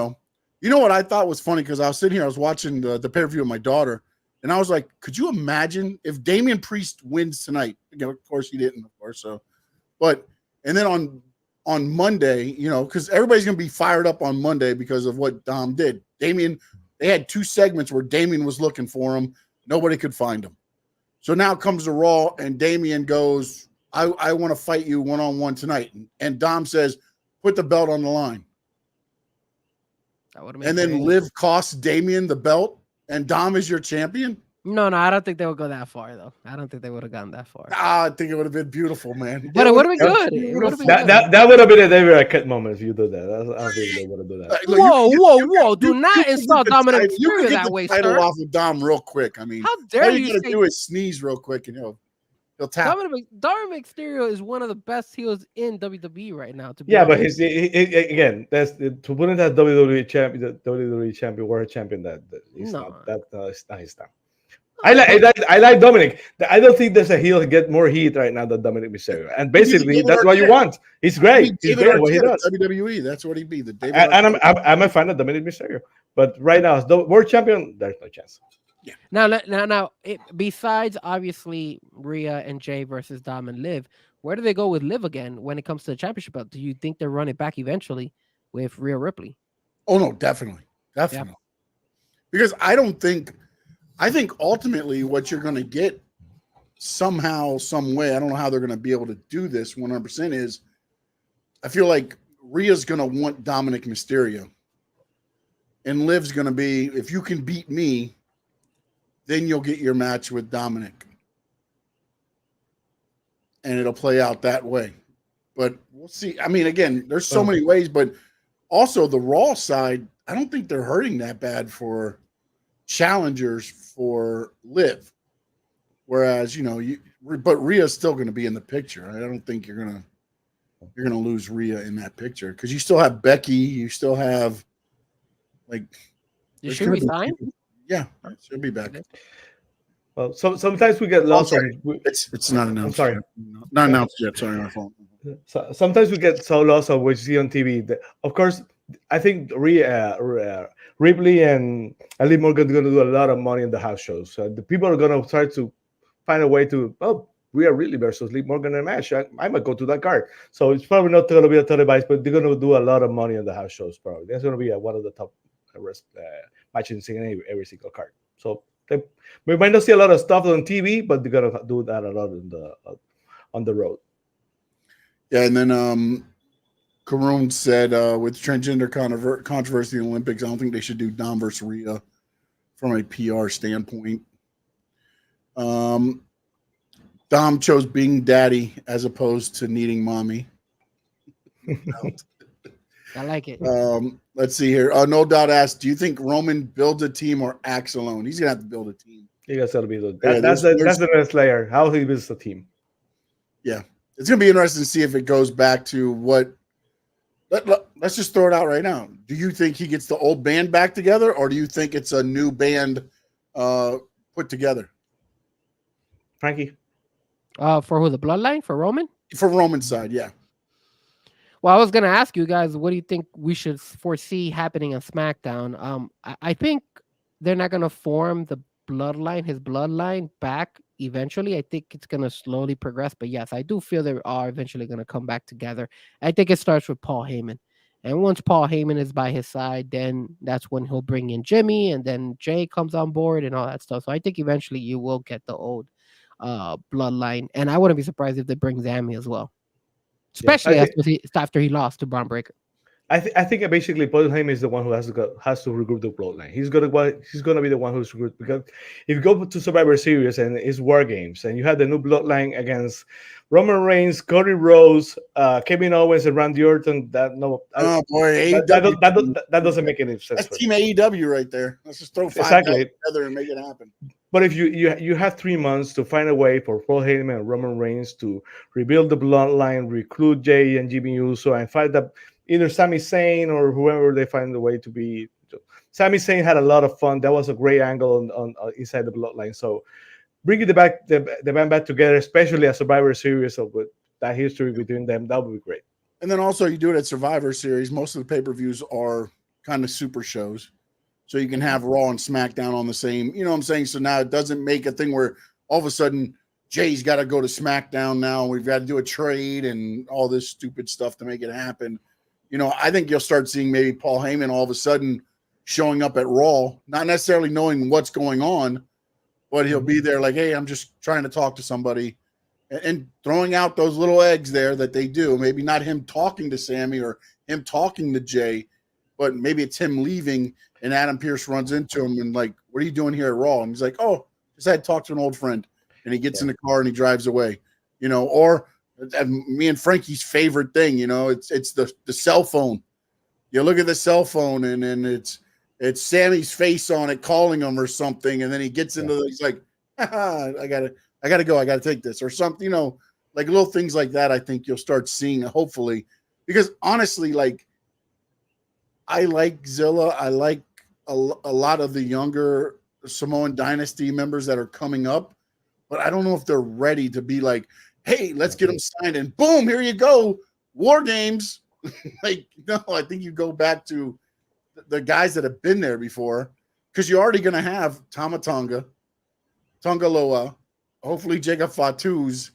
know what I thought was funny, because I was sitting here, I was watching the pay-per-view with my daughter, and I was like, could you imagine if Damian Priest wins tonight? Again, of course he didn't, of course. So, and then on Monday, because everybody's gonna be fired up on Monday because of what Dom did. Damian, they had 2 segments where Damian was looking for him, nobody could find him. So now comes the Raw, and Damian goes, I want to fight you one-on-one tonight, and Dom says, put the belt on the line. And then Liv costs Damian the belt, and Dom is your champion? No, I don't think they would go that far, though. I don't think they would have gone that far. I think it would have been beautiful, man. But it would have been good. That would have been a David Arquette moment if you did that. I don't think they would have done that. Whoa. Do not insult Dominic Mysterio that way, sir. You can get the title off of Dom real quick. I mean, how dare you going to do is sneeze real quick, and he'll tap. Dominic Mysterio is one of the best heels in WWE right now. But again, that's to put it as WWE champion, world champion. It's not his time. I like Dominic. I don't think there's a heel get more heat right now than Dominic Mysterio, and basically that's what you want. He's great. He's great at what he does. WWE, that's what he'd be. The David And I'm a fan of Dominic Mysterio, but right now as the world champion, there's no chance. Yeah. Now, besides obviously Rhea and Jay versus Dom and Liv, where do they go with Liv again when it comes to the championship belt? Do you think they'll run it back eventually with Rhea Ripley? Oh no, definitely. Yeah. Because I think ultimately what you're going to get somehow, some way, I don't know how they're going to be able to do this 100%, is I feel like Rhea's going to want Dominic Mysterio. And Liv's going to be, if you can beat me, then you'll get your match with Dominic. And it'll play out that way. But we'll see. I mean, again, there's so many ways, but also the Raw side, I don't think they're hurting that bad for challengers for Liv. Whereas, but Rhea's still going to be in the picture. I don't think you're going to lose Rhea in that picture because you still have Becky, you still have You should resign? Yeah, she'll be back. Well, sometimes we get lost. It's not announced. I'm sorry, not announced yet. Sorry, my phone. So sometimes we get so lost on what you see on TV. Of course, I think Ripley and Liv Morgan are going to do a lot of money in the house shows. So the people are going to try to find a way to, Rhea Ripley versus Liv Morgan in a match. I might go to that card. So it's probably not going to be a televised, but they're going to do a lot of money in the house shows. Probably that's going to be one of the top matches in every single card. So we might not see a lot of stuff on TV, but they're going to do that a lot on the road. Yeah, and then Karun said with transgender controversy in the Olympics, I don't think they should do Dom versus Rhea from a PR standpoint. Dom chose being daddy as opposed to needing mommy. I like it. Let's see here. No Doubt asked, do you think Roman builds a team or acts alone? He's gonna have to build a team. He got to be that's the next layer. How he builds the team. Yeah, it's gonna be interesting to see if it goes back to what. Let's just throw it out right now. Do you think he gets the old band back together, or do you think it's a new band put together? Frankie, for who, the Bloodline? For Roman? For Roman's side, yeah. Well, I was gonna ask you guys, what do you think we should foresee happening on SmackDown? I think they're not gonna form the bloodline, his bloodline, back eventually. I think it's gonna slowly progress, but yes, I do feel they are eventually gonna come back together. I think it starts with Paul Heyman, and once Paul Heyman is by his side, then that's when he'll bring in Jimmy, and then Jay comes on board and all that stuff. So I think eventually you will get the old bloodline, and I wouldn't be surprised if they bring Zammy as well. Especially after he lost to Braun Breaker. I think basically Paul Heyman is the one who has to regroup the bloodline. He's gonna be the one who's regrouped, because if you go to Survivor Series and it's War Games and you have the new bloodline against Roman Reigns, Cody Rhodes, Kevin Owens, and Randy Orton, that doesn't make any sense. That's Team AEW right there. Let's just throw 5 guys together and make it happen. But if you have 3 months to find a way for Paul Heyman and Roman Reigns to rebuild the bloodline, recruit Jay and Jimmy Uso, and find that either Sami Zayn or whoever they find the way to be. Sami Zayn had a lot of fun. That was a great angle on inside the bloodline. So bringing the band back together, especially a Survivor Series with that history between them, that would be great. And then also you do it at Survivor Series. Most of the pay-per-views are kind of super shows. So you can have Raw and SmackDown on the same, you know what I'm saying? So now it doesn't make a thing where all of a sudden Jay's got to go to SmackDown now. We've got to do a trade and all this stupid stuff to make it happen. I think you'll start seeing maybe Paul Heyman all of a sudden showing up at Raw, not necessarily knowing what's going on, but he'll be there like, hey, I'm just trying to talk to somebody, and throwing out those little eggs there that they do. Maybe not him talking to Sammy or him talking to Jay, but maybe it's him leaving and Adam Pearce runs into him and like, what are you doing here at Raw? And he's like, oh, just had to talk to an old friend. And he gets in the car and he drives away, or me and Frankie's favorite thing, it's the cell phone. You look at the cell phone and then it's Sammy's face on it calling him or something. And then he gets into he's like, I gotta go. I gotta take this or something, like little things like that. I think you'll start seeing, hopefully, because honestly, like I like Zilla. I like a lot of the younger Samoan Dynasty members that are coming up, but I don't know if they're ready to be like, hey, let's get them signed and boom, here you go, War Games. Like, no, I think you go back to the guys that have been there before, because you're already going to have Tama Tonga, Tongaloa, hopefully Jacob Fatu's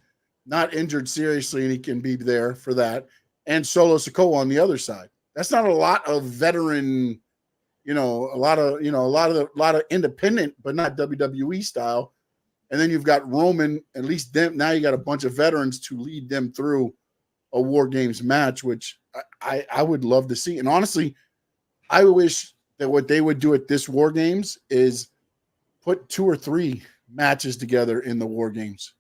not injured seriously and he can be there for that, and Solo Sikoa on the other side. That's not a lot of veteran, a lot of independent, but not WWE style. And then you've got Roman, at least them. Now you got a bunch of veterans to lead them through a War Games match, which I would love to see. And honestly, I wish that what they would do at this War Games is put 2 or 3 matches together in the War Games.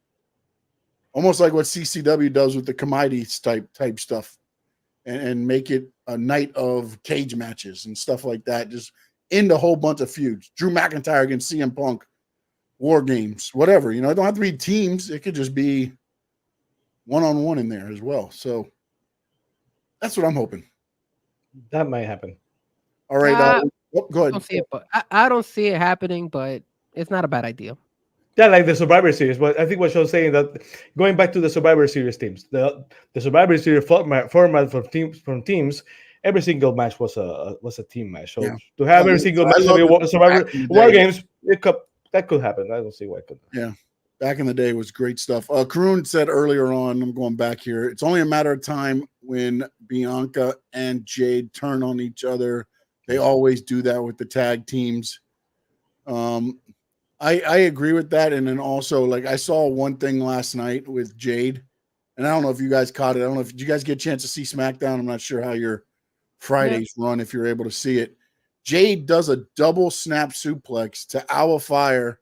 Almost like what CCW does with the commodities type stuff, and make it a night of cage matches and stuff like that. Just end a whole bunch of feuds. Drew McIntyre against CM Punk, War Games, whatever. It don't have to be teams. It could just be one-on-one in there as well. So that's what I'm hoping. That might happen. All right. Go ahead. I don't see it, but I don't see it happening, but it's not a bad idea. Yeah, like the Survivor Series. But I think what Sean's saying, that going back to the Survivor Series teams, the Survivor Series format for teams, every single match was a team match. So to have every single match of Survivor War Games, that could happen. I don't see why it couldn't. Yeah, back in the day was great stuff. Karun said earlier on, I'm going back here, it's only a matter of time when Bianca and Jade turn on each other. They always do that with the tag teams. I agree with that. And then also, like, I saw one thing last night with Jade, and I don't know if you guys caught it. I don't know if you guys get a chance to see SmackDown. I'm not sure how your Fridays run, if you're able to see it. Jade does a double snap suplex to Alba Fire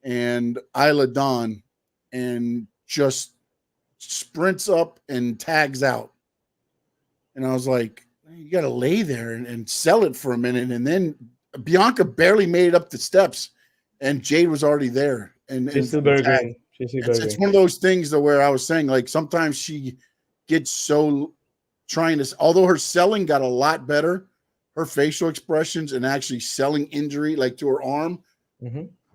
and Isla Dawn and just sprints up and tags out. And I was like, you got to lay there and sell it for a minute. And then Bianca barely made it up the steps, and Jade was already there. And she's still very good. It's one of those things that where I was saying, like, sometimes she gets so trying to, although her selling got a lot better, her facial expressions and actually selling injury, like to her arm,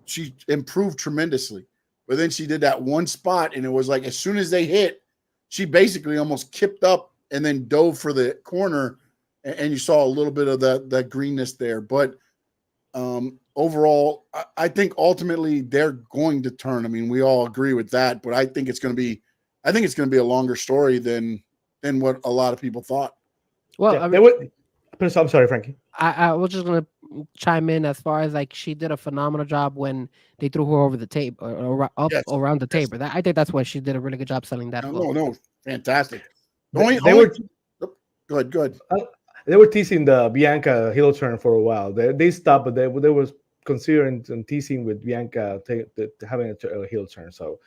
she improved tremendously. But then she did that one spot, and it was like, as soon as they hit, she basically almost kipped up and then dove for the corner, and you saw a little bit of that greenness there. But overall, I think ultimately they're going to turn. I mean, we all agree with that, but I think it's going to be a longer story than what a lot of people thought. Well, I'm sorry, Frankie. I was just gonna chime in as far as, like, she did a phenomenal job when they threw her over the tape or around the table. I think that's why she did a really good job selling that. No, fantastic. Go ahead. They were teasing the Bianca heel turn for a while. They stopped, but they was considering and teasing with Bianca having a heel turn. So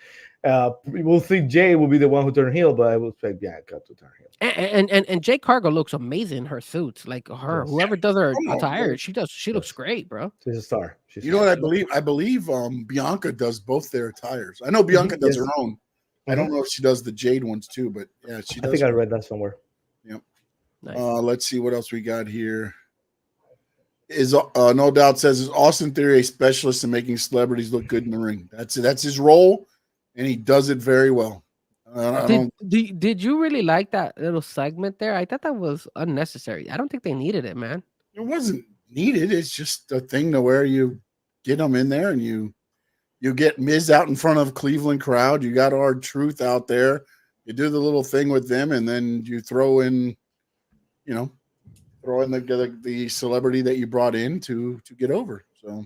we'll think Jay will be the one who turned heel, but I will expect Bianca to turn heel. And Jade Cargo looks amazing in her suits. Like, whoever does her attire, she looks great, bro. She's a star. What I believe? I believe Bianca does both their attires. I know Bianca does her own. I don't know if she does the Jade ones too, but yeah, she does. I think I read that somewhere. Yep. Nice. Let's see what else we got here. Is No Doubt says, is Austin Theory a specialist in making celebrities look good in the ring? That's his role, and he does it very well. Did you really like that little segment there? I thought that was unnecessary. I don't think they needed it, man. It wasn't needed. It's just a thing to where you get them in there, and you get Miz out in front of Cleveland crowd. You got R-Truth out there. You do the little thing with them, and then you throw in the celebrity that you brought in to get over. So,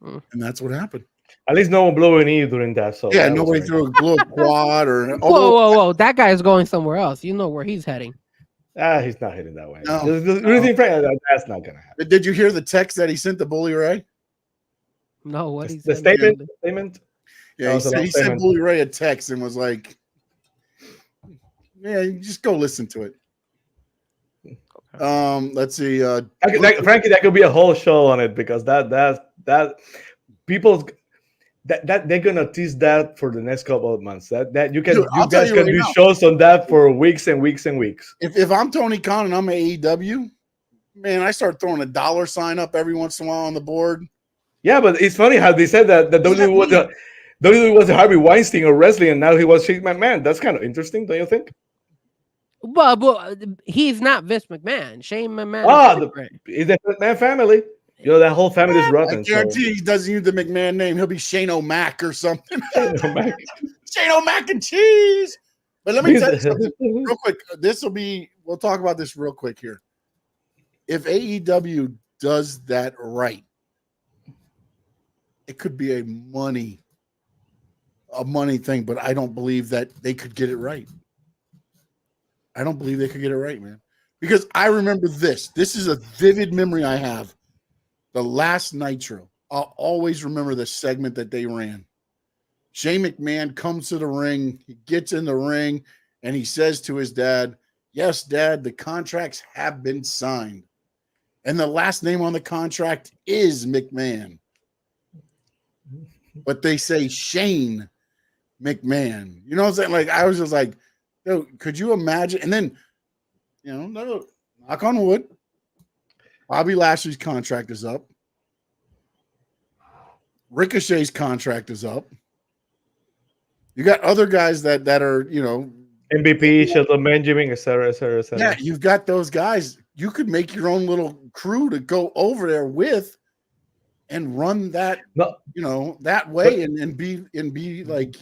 and that's what happened. At least no one blew an E during that. So yeah, nobody blew a quad or. Whoa! That guy is going somewhere else. You know where he's heading. He's not heading that way. No. That's not gonna happen. Did you hear the text that he sent to Bully Ray? No, what he the said. statement. Yeah, he sent Bully Ray a text and was like, "Yeah, you just go listen to it." Let's see. Frankie, that could be a whole show on it, because that people that they're gonna tease that for the next couple of months. That you guys can do shows on that for weeks and weeks and weeks. If I'm Tony Khan and I'm at AEW, man, I start throwing a $sign up every once in a while on the board. Yeah, but it's funny how they said that WWE was a Harvey Weinstein of wrestling, and now he was Shane McMahon. That's kind of interesting, don't you think? Well, he's not Vince McMahon. Shane McMahon Ah, is different. it's the McMahon family. You know, that whole family is I rotten. guarantee he doesn't use the McMahon name. He'll be Shane O'Mac or something. So. Shane O'Mac and cheese. But let me tell you something real quick. We'll talk about this real quick here. If AEW does that right, it could be a money thing, but I don't believe that they could get it right. I don't believe they could get it right, man. Because I remember this. This is a vivid memory I have. The last Nitro. I'll always remember the segment that they ran. Shane McMahon comes to the ring. He gets in the ring, and he says to his dad, "Yes, Dad, the contracts have been signed." And the last name on the contract is McMahon. But they say Shane McMahon. You know what I'm saying? Like, I was just like, yo, could you imagine? And then, knock on wood, Bobby Lashley's contract is up. Ricochet's contract is up. You got other guys that are, MVP, Shelton Benjamin, et cetera, et cetera, et cetera. Yeah, you've got those guys. You could make your own little crew to go over there with and run that, that way and be like,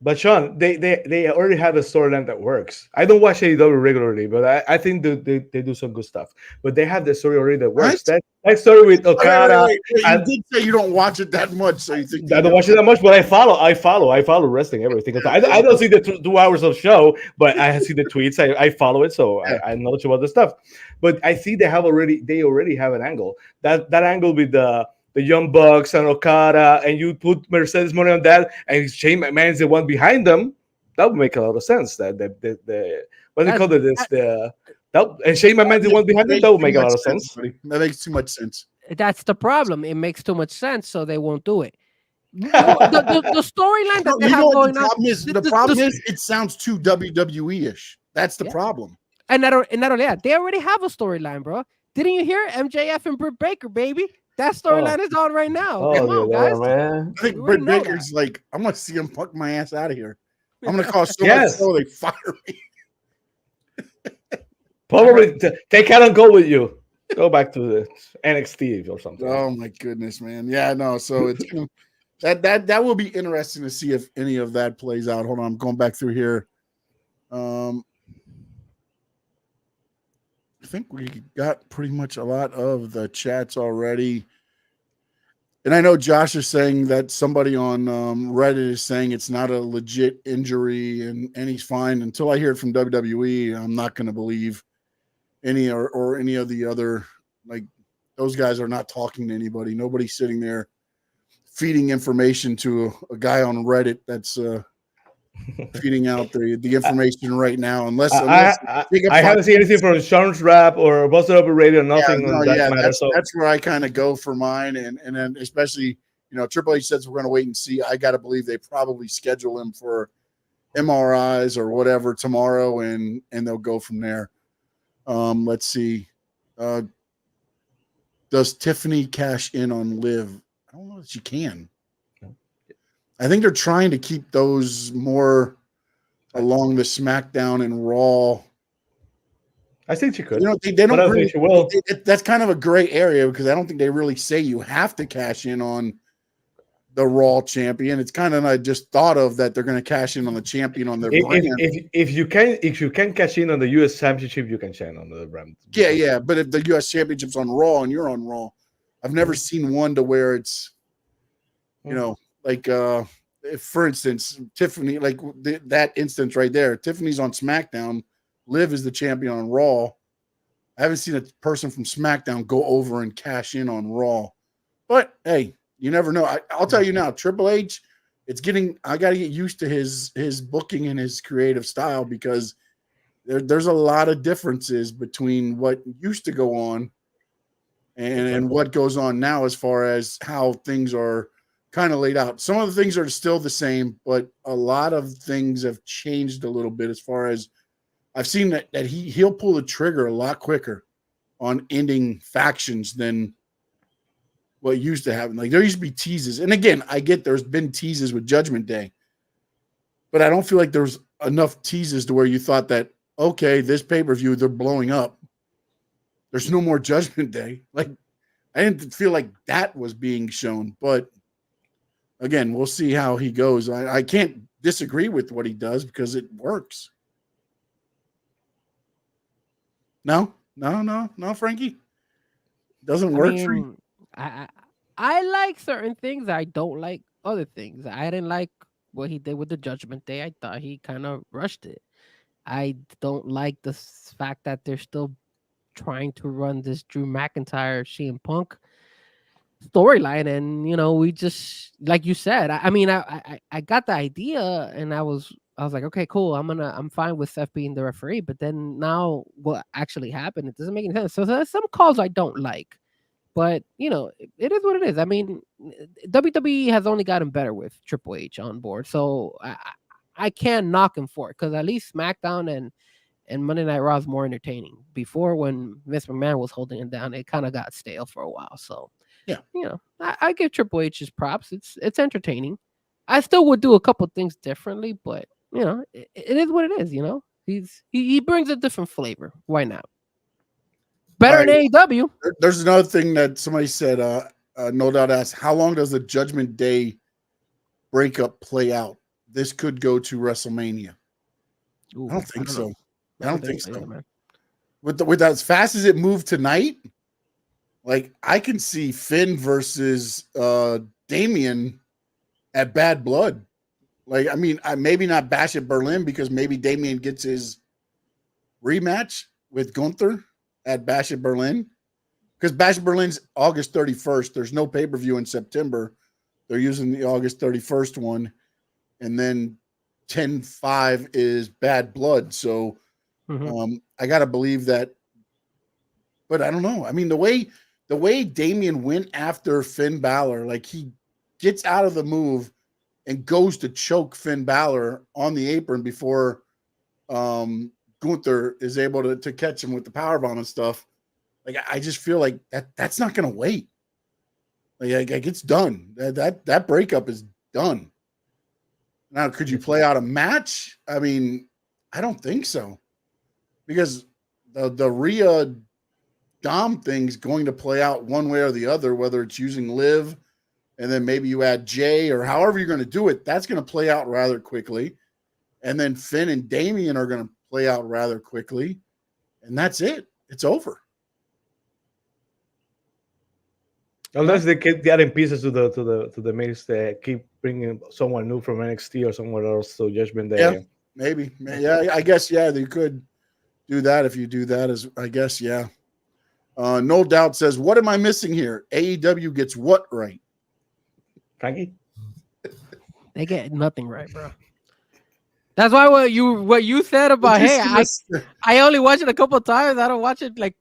But Sean, they already have a storyline that works. I don't watch AEW regularly, but I think they do some good stuff. But they have the story already that works. Right? That story with Okada. Wait. You did say you don't watch it that much, so you think I don't watch it that much, but I follow wresting everything. I don't see the 2 hours of show, but I see the tweets. I follow it, so I know about the stuff. But I see they already have an angle. That angle with the Young Bucks and Okada, and you put Mercedes money on that, and Shane McMahon is the one behind them. That would make a lot of sense. That what do they call it? And Shane McMahon is the one behind them. That would make a lot of sense. Buddy. That makes too much sense. That's the problem. It makes too much sense, so they won't do it. The storyline that they have going on. The problem is it sounds too WWE-ish. That's the problem. And not only that, they already have a storyline, bro. Didn't you hear MJF and Britt Baker, baby? That storyline is on right now. Come on, guys. Man. I think Britt Baker's like, I'm gonna see him punk my ass out of here. I'm gonna call so much so they fire me. Probably take Adam Cole with you. Go back to the NXT or something. Oh my goodness, man. Yeah, no. So it's that will be interesting to see if any of that plays out. Hold on, I'm going back through here. I think we got pretty much a lot of the chats already. And I know Josh is saying that somebody on Reddit is saying it's not a legit injury and he's fine. Until I hear it from WWE, I'm not going to believe any or any of the other, like, those guys are not talking to anybody. Nobody's sitting there feeding information to a guy on Reddit that's feeding out the information right now. Unless I haven't seen anything from Sean's Rap or Busted Open Radio, nothing on that matter. That's where I kind of go for mine. And then especially, Triple H says we're going to wait and see. I got to believe they probably schedule him for MRIs or whatever tomorrow, and they'll go from there. Let's see. Does Tiffany cash in on Liv? I don't know that she can. I think they're trying to keep those more along the SmackDown and Raw. I think she could. They don't really, think she will. That's kind of a gray area because I don't think they really say you have to cash in on the Raw champion. It's kind of I just thought of that they're going to cash in on the champion on their brand. If you can cash in on the U.S. Championship, you can cash in on the brand. Yeah. But if the U.S. Championship's on Raw and you're on Raw, I've never seen one to where it's, like if, for instance, Tiffany, like that instance right there, Tiffany's on SmackDown, Liv is the champion on Raw. I haven't seen a person from SmackDown go over and cash in on Raw. But hey, you never know. I'll tell you now, Triple H, I got to get used to his booking and his creative style because there's a lot of differences between what used to go on and what goes on now as far as how things are kind of laid out. Some of the things are still the same, but a lot of things have changed a little bit as far as I've seen that he'll pull the trigger a lot quicker on ending factions than what used to happen. Like there used to be teases, and again, I get there's been teases with Judgment Day, but I don't feel like there's enough teases to where you thought that okay, this pay-per-view they're blowing up. There's no more Judgment Day. Like I didn't feel like that was being shown, but again, we'll see how he goes. I can't disagree with what he does because it works. No, Frankie. Doesn't work for you. I like certain things. I don't like other things. I didn't like what he did with the Judgment Day. I thought he kind of rushed it. I don't like the fact that they're still trying to run this Drew McIntyre, CM Punk storyline, and we just, like you said, I got the idea, and I was like, okay, cool, I'm fine with Seth being the referee, but then now what actually happened, it doesn't make any sense. So there's some calls I don't like, but it is what it is. I mean, WWE has only gotten better with Triple H on board, so I can't knock him for it, because at least SmackDown and Monday Night Raw is more entertaining. Before, when Vince McMahon was holding it down, it kind of got stale for a while. So yeah, I give Triple H his props. It's entertaining. I still would do a couple things differently, but it is what it is. He brings a different flavor. Why not? Better than AEW. There's another thing that somebody said. No Doubt asked, how long does the Judgment Day breakup play out? This could go to WrestleMania. Ooh, I don't think so. I don't think so. Man. With as fast as it moved tonight, like I can see Finn versus Damian at Bad Blood. Like, I mean, maybe not Bash at Berlin, because maybe Damian gets his rematch with Gunther at Bash at Berlin. Because Bash at Berlin's August 31st. There's no pay-per-view in September. They're using the August 31st one. And then 10-5 is Bad Blood. So I got to believe that. But I don't know. I mean, the way Damian went after Finn Balor, like he gets out of the move and goes to choke Finn Balor on the apron before Gunther is able to catch him with the powerbomb and stuff. Like, I just feel like that's not going to wait. Like it's done. That breakup is done. Now, could you play out a match? I mean, I don't think so, because the Rhea Dom thing's going to play out one way or the other, whether it's using Liv and then maybe you add Jay or however you're going to do it. That's going to play out rather quickly. And then Finn and Damian are going to play out rather quickly. And that's it. It's over. Unless they keep adding pieces to the mix, they keep bringing someone new from NXT or somewhere else to Judgment Day. Yeah, maybe. Yeah, I guess, yeah, they could do that if you do that, as I guess, yeah. No Doubt says, what am I missing here? AEW gets what right? Frankie? They get nothing right, bro. That's why what you said about, hey, I only watch it a couple of times. I don't watch it like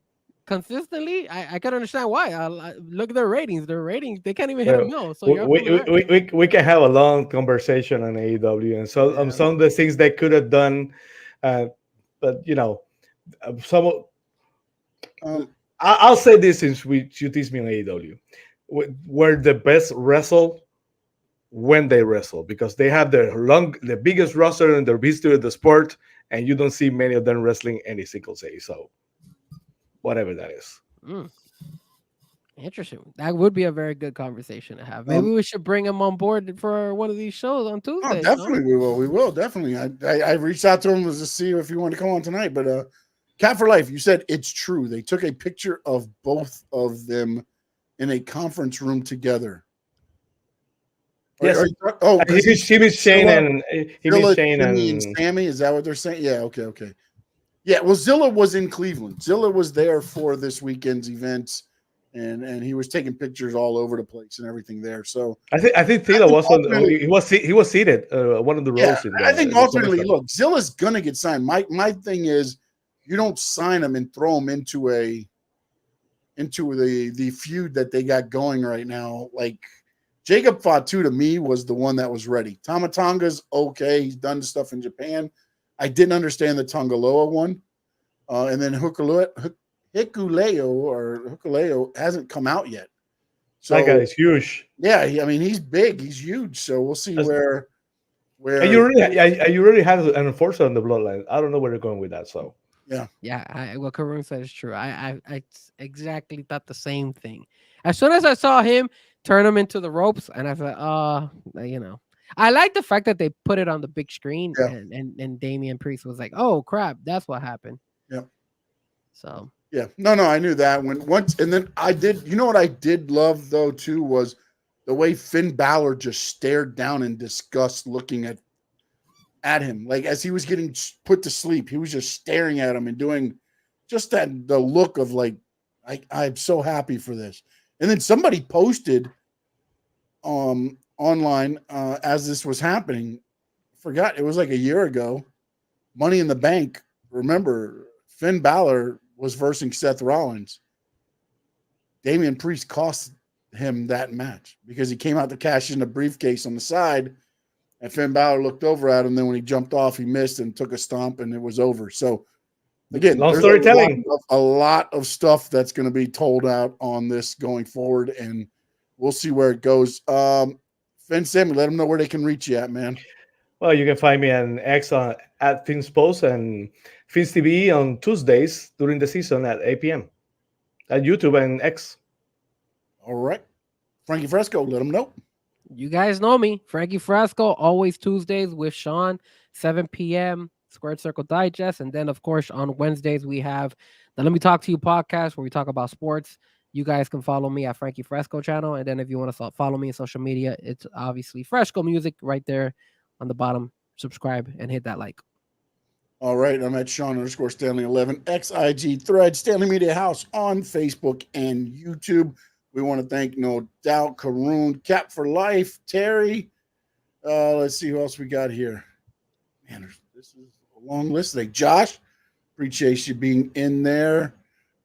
consistently. I can understand why. Look at their ratings. Their ratings, they can't even hit a mill. So we can have a long conversation on AEW and so some of the things they could have done, but some. I'll say this since you tease me on AEW, where the best wrestle when they wrestle, because they have the biggest roster in the history of the sport, and you don't see many of them wrestling any single day. So whatever that is. Interesting. That would be a very good conversation to have. Maybe we should bring him on board for one of these shows on Tuesday. Oh, definitely, we will. We will, definitely. I reached out to him to see if he wanted to come on tonight, but Cat for Life, you said it's true. They took a picture of both of them in a conference room together. Yes. He was Shane and Sammy. Is that what they're saying? Yeah. Okay. Yeah. Well, Zilla was in Cleveland. Zilla was there for this weekend's events, and he was taking pictures all over the place and everything there. So I think Zilla he was seated one of the rows. I think ultimately, look, Zilla's gonna get signed. My thing is, you don't sign him and throw him into the feud that they got going right now. Like, Jacob Fatu to me was the one that was ready. Tama Tonga's okay. He's done stuff in Japan. I didn't understand the Tongaloa one. And then Hikuleo hasn't come out yet. So that guy is huge. yeah, I mean he's big, he's huge. So we'll see where And you really have an enforcer on the bloodline. I don't know where they're going with that. So Yeah, what Karoon said is true. I exactly thought the same thing. As soon as I saw him turn him into the ropes, and I thought, I like the fact that they put it on the big screen, Yeah. and Damian Priest was like, "Oh crap, that's what happened." Yeah. So yeah, no, I knew that and then I did. You know what I did love though too was the way Finn Balor just stared down in disgust, looking at him, like as he was getting put to sleep. He was just staring at him and doing just the look of like, I'm so happy for this. And then somebody posted online as this was happening, forgot it was like a year ago, Money in the Bank. Remember, Finn Balor was versing Seth Rollins. Damian Priest cost him that match because he came out to cash in a briefcase on the side, and Finn Balor looked over at him. Then when he jumped off, he missed and took a stomp, and it was over. So again, long there's storytelling. a lot of stuff that's going to be told out on this going forward, and we'll see where it goes. Finn, Sammy, let them know where they can reach you at, man. Well, you can find me on X at Fins Post and Fins TV on Tuesdays during the season at 8 p.m. at YouTube and X. All right. Frankie Fresco, let them know. you guys know me, Frankie Frasco, always Tuesdays with Sean, 7 p.m. Squared Circle Digest, and then of course on Wednesdays we have the Let Me Talk to You podcast where we talk about sports. You guys can follow me at Frankie Fresco channel, and then if you want to follow me on social media, it's obviously Fresco Music right there on the bottom. Subscribe and hit that like. All right, I'm at Sean_Stanley11, XIG Thread, Stanley Media House on Facebook and YouTube. We want to thank No Doubt, Karoon, Cap for Life, Terry. Let's see who else we got here. Man, this is a long list today. Josh, appreciate you being in there.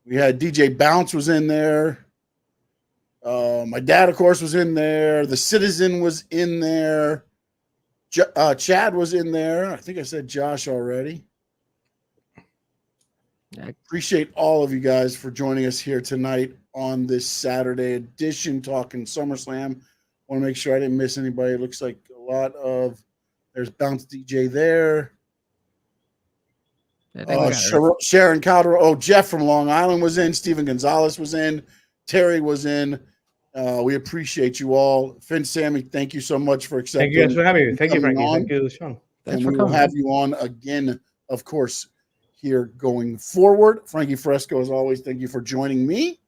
We had DJ Bounce was in there. My dad, of course, was in there. The Citizen was in there. Chad was in there. I think I said Josh already. I appreciate all of you guys for joining us here tonight on this Saturday edition talking SummerSlam. Want to make sure I didn't miss anybody. It looks like a lot of there's Bounce DJ there. Sharon Calderon. Oh, Jeff from Long Island was in. Steven Gonzalez was in. Terry was in. We appreciate you all. Finn, Sammy, thank you so much for accepting. Thank you guys for having me. Thank you, Frankie. Thank you, Sean. And we will have you on again, of course, here going forward. Frankie Fresco, as always, thank you for joining me.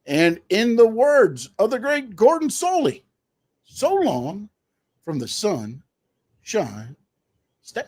And in the words of the great Gordon Soley, so long from the sun, shine, stay.